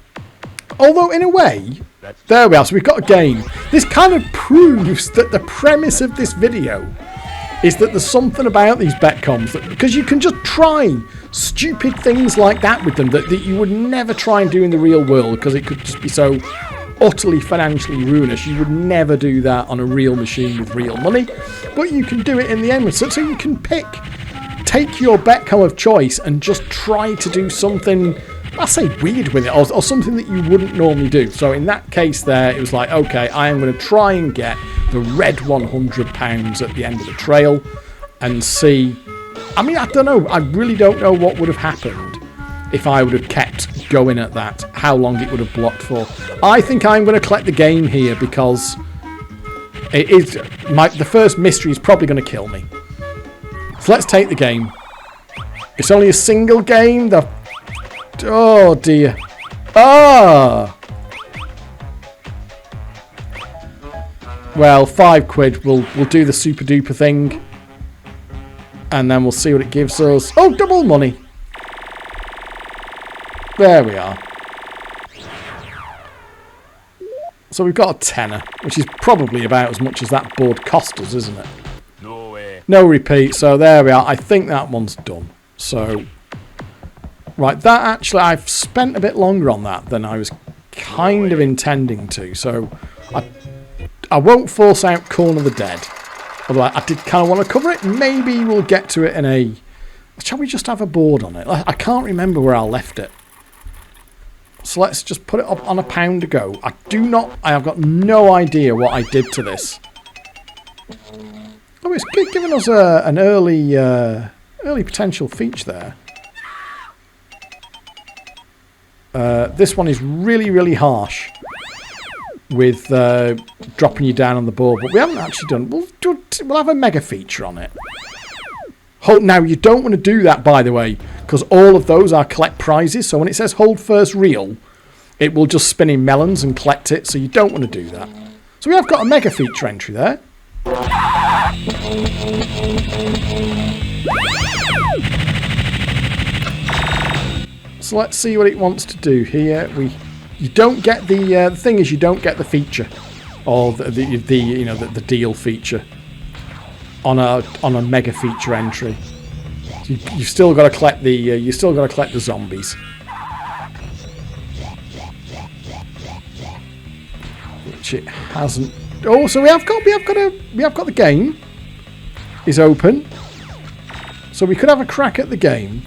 Although, in a way, there we are. So we've got a game. This kind of proves that the premise of this video is that there's something about these Betcoms that, because you can just try stupid things like that with them that you would never try and do in the real world because it could just be so utterly financially ruinous. You would never do that on a real machine with real money, but you can do it in the end. So you can take your Betcom of choice and just try to do something, I say weird with it, or something that you wouldn't normally do. So in that case there, it was like, okay, I am going to try and get the red £100 at the end of the trail and see. I mean, I don't know. I really don't know what would have happened if I would have kept going at that, how long it would have blocked for. I think I'm going to collect the game here because it is the first mystery is probably going to kill me. So let's take the game. It's only a single game. Oh dear. Ah! Well, £5. We'll do the super duper thing. And then we'll see what it gives us. Oh, double money. There we are. So we've got a tenner, which is probably about as much as that board cost us, isn't it? No way. No repeat, so there we are. I think that one's done. So, right, that actually, I've spent a bit longer on that than I was kind of intending to. So, I won't force out Corn of the Dead. Although I did kind of want to cover it. Maybe we'll get to it in a... Shall we just have a board on it? I can't remember where I left it. So let's just put it up on a pound to go. I have got no idea what I did to this. Oh, it's giving us an early potential feature there. This one is really, really harsh with dropping you down on the board, but we haven't actually done... We'll have a mega feature on it. Now, you don't want to do that, by the way, because all of those are collect prizes. So when it says hold first reel, it will just spin in melons and collect it. So you don't want to do that. So we have got a mega feature entry there. So let's see what it wants to do here. You don't get the thing is you don't get the feature, or the deal feature on a mega feature entry. You've still got to collect the zombies, which it hasn't. Oh, so we have got the game is open, so we could have a crack at the game.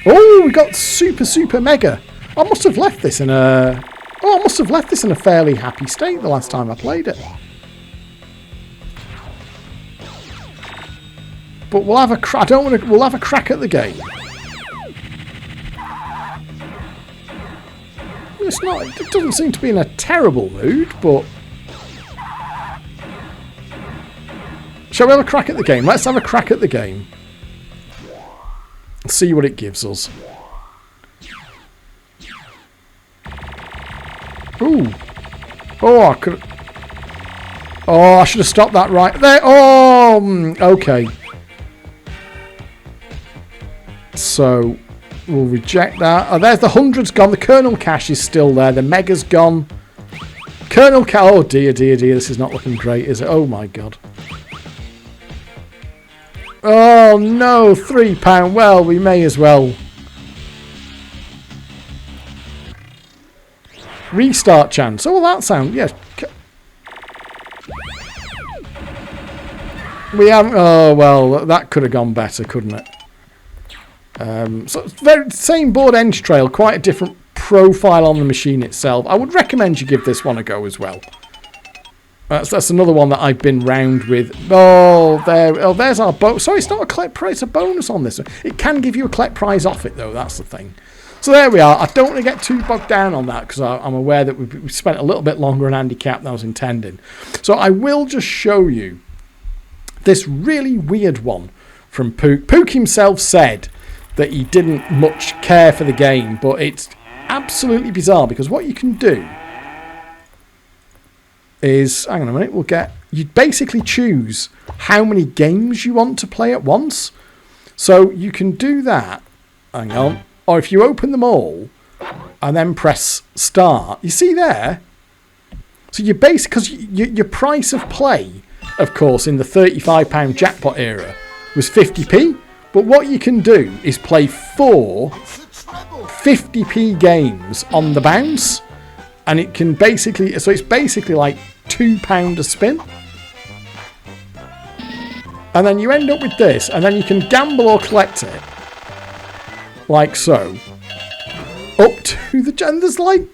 Oh, we got super mega. I must have left this in a fairly happy state the last time I played it. But we'll have a we'll have a crack at the game. It's not. It doesn't seem to be in a terrible mood, but shall we have a crack at the game? Let's have a crack at the game. See what it gives us. Ooh. Oh, I could. Oh, I should have stopped that right there. Oh, okay. So we'll reject that. Oh, there's the 100's gone. The kernel cache is still there. The mega's gone. Kernel cache. Oh dear. This is not looking great, is it? Oh my god. Oh no, £3. Well, we may as well restart chance. Oh, well, that sound, yeah. We haven't. Oh well, that could have gone better, couldn't it? So it's very same board entry trail, quite a different profile on the machine itself. I would recommend you give this one a go as well. That's another one that I've been round with. Oh, there's our bonus. Sorry, it's not a collect prize, it's a bonus on this. It can give you a collect prize off it, though. That's the thing. So there we are. I don't want to get too bogged down on that because I'm aware that we spent a little bit longer on Andy Capp than I was intending. So I will just show you this really weird one from Pook. Pook himself said that he didn't much care for the game, but it's absolutely bizarre because what you can do is, hang on a minute, you basically choose how many games you want to play at once. So you can do that, hang on, or if you open them all and then press start, you see there, so you because your price of play, of course, in the £35 jackpot era was 50p, but what you can do is play 4 50p games on the bounce. And it can basically, so it's basically like £2 a spin. And then you end up with this, and then you can gamble or collect it. Like so. Up to the, and there's like,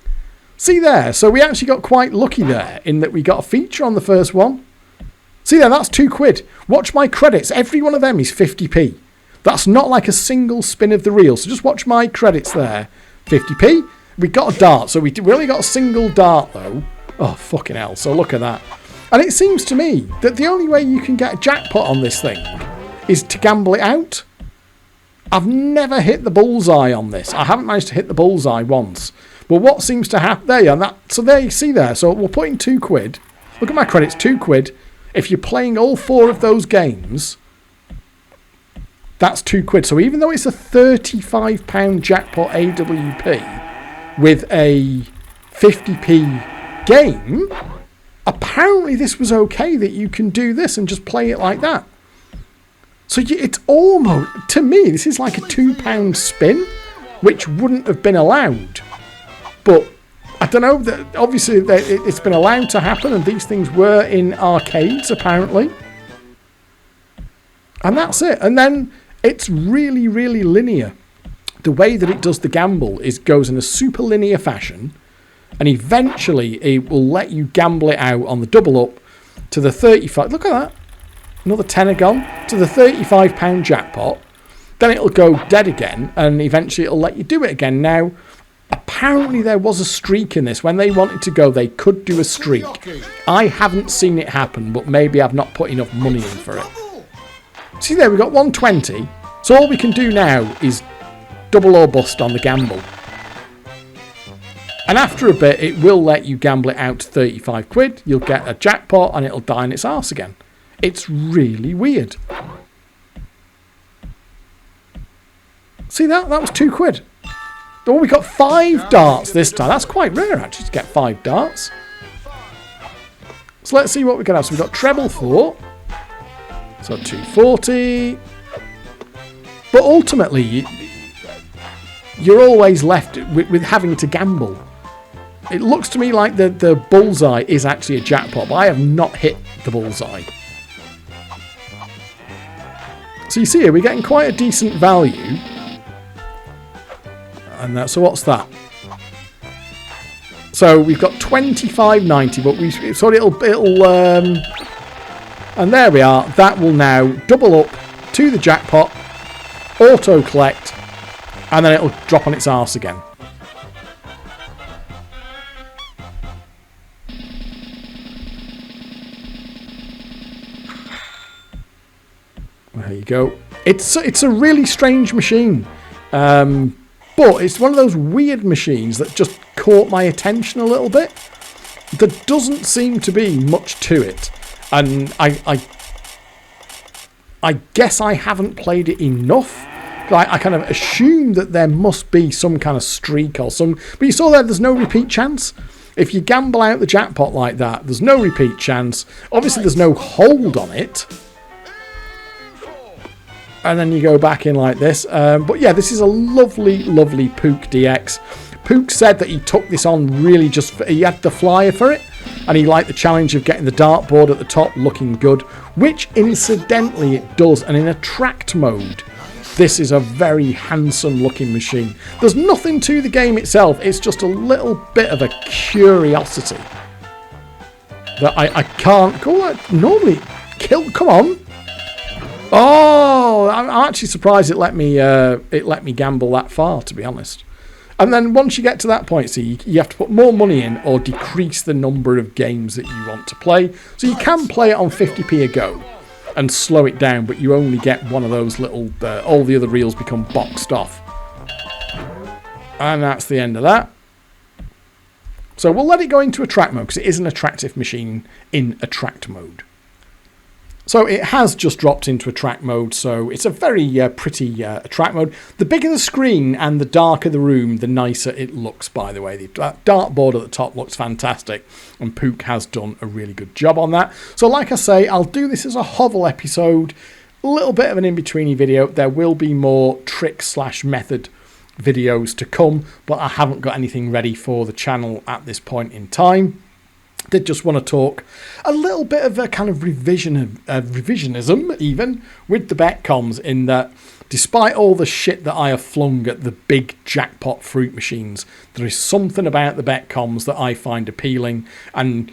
see there, so we actually got quite lucky there in that we got a feature on the first one. See there, that's £2. Watch my credits, every one of them is 50p. That's not like a single spin of the reel, so just watch my credits there. 50p. We got a dart, so we only got a single dart though. Oh, fucking hell. So look at that. And it seems to me that the only way you can get a jackpot on this thing is to gamble it out. I've never hit the bullseye on this. I haven't managed to hit the bullseye once. But what seems to happen... There you are. So there you see there. So we'll put in £2. Look at my credits, £2. If you're playing all 4 of those games, that's £2. So even though it's a £35 jackpot AWP... with a 50p game, apparently this was okay that you can do this and just play it like that. So it's almost, to me, this is like a £2 spin, which wouldn't have been allowed. But I don't know, that obviously it's been allowed to happen, and these things were in arcades apparently. And that's it. And then it's really, really linear. The way that it does the gamble is goes in a super linear fashion, and eventually it will let you gamble it out on the double up to the 35. Look at that. Another tenner gone to the £35 jackpot. Then it'll go dead again, and eventually it'll let you do it again. Now, apparently there was a streak in this. When they wanted to go, they could do a streak. I haven't seen it happen, but maybe I've not put enough money in for it. See there, we've got 120. So all we can do now is double or bust on the gamble. And after a bit, it will let you gamble it out to 35 quid. You'll get a jackpot and it'll die in its arse again. It's really weird. See that? That was 2 quid. Oh, we got 5 darts this time. That's quite rare, actually, to get 5 darts. So let's see what we can have. So we've got treble 4. So 240. But ultimately, you're always left with having to gamble. It looks to me like the bullseye is actually a jackpot, but I have not hit the bullseye. So you see here, we're getting quite a decent value. And so what's that? So we've got 25.90, but it'll and there we are. That will now double up to the jackpot, auto collect, and then it'll drop on its arse again. There you go. It's a really strange machine. But it's one of those weird machines that just caught my attention a little bit. There doesn't seem to be much to it. And I guess I haven't played it enough. I kind of assume that there must be some kind of streak or some... But you saw there's no repeat chance. If you gamble out the jackpot like that, there's no repeat chance. Obviously, there's no hold on it. And then you go back in like this. But yeah, this is a lovely, lovely Pook DX. Pook said that he took this on really he had the flyer for it. And he liked the challenge of getting the dartboard at the top looking good. Which, incidentally, it does. And in attract mode, this is a very handsome looking machine. There's nothing to the game itself. It's just a little bit of a curiosity. That I can't... normally, come on. Oh, I'm actually surprised it let me gamble that far, to be honest. And then once you get to that point, see, you have to put more money in or decrease the number of games that you want to play. So you can play it on 50p a go and slow it down, but you only get one of those little... all the other reels become boxed off. And that's the end of that. So we'll let it go into attract mode because it is an attractive machine in attract mode. So it has just dropped into attract mode, so it's a very pretty attract mode. The bigger the screen and the darker the room, the nicer it looks, by the way. The dartboard at the top looks fantastic, and Pook has done a really good job on that. So like I say, I'll do this as a Hovel episode, a little bit of an in-betweeny video. There will be more trick/method videos to come, but I haven't got anything ready for the channel at this point in time. Did just want to talk a little bit of a kind of revisionism even with the Betcoms, in that despite all the shit that I have flung at the big jackpot fruit machines, there is something about the Betcoms that I find appealing. And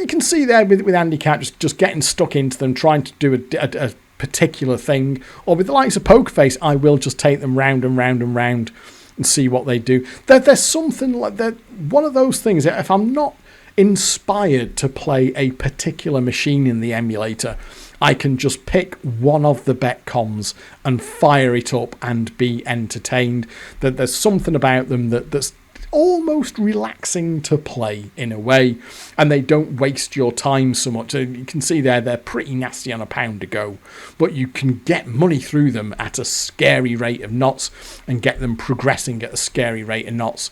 you can see there with Andy Capp just getting stuck into them, trying to do a particular thing. Or with the likes of Pokerface, I will just take them round and round and round and see what they do. There's something like that. One of those things, if I'm not inspired to play a particular machine in the emulator, I can just pick one of the Betcoms and fire it up and be entertained. That there's something about them that's almost relaxing to play in a way, and they don't waste your time so much. You can see there they're pretty nasty on a pound to go, but you can get money through them at a scary rate of knots and get them progressing at a scary rate of knots,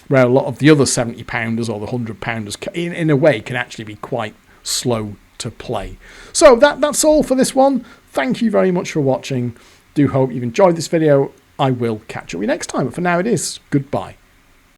where a lot of the other 70 pounders or the 100 pounders in a way can actually be quite slow to play. So that's all for this one. Thank you very much for watching. Do hope you've enjoyed this video. I will catch up with you next time. But for now it is goodbye.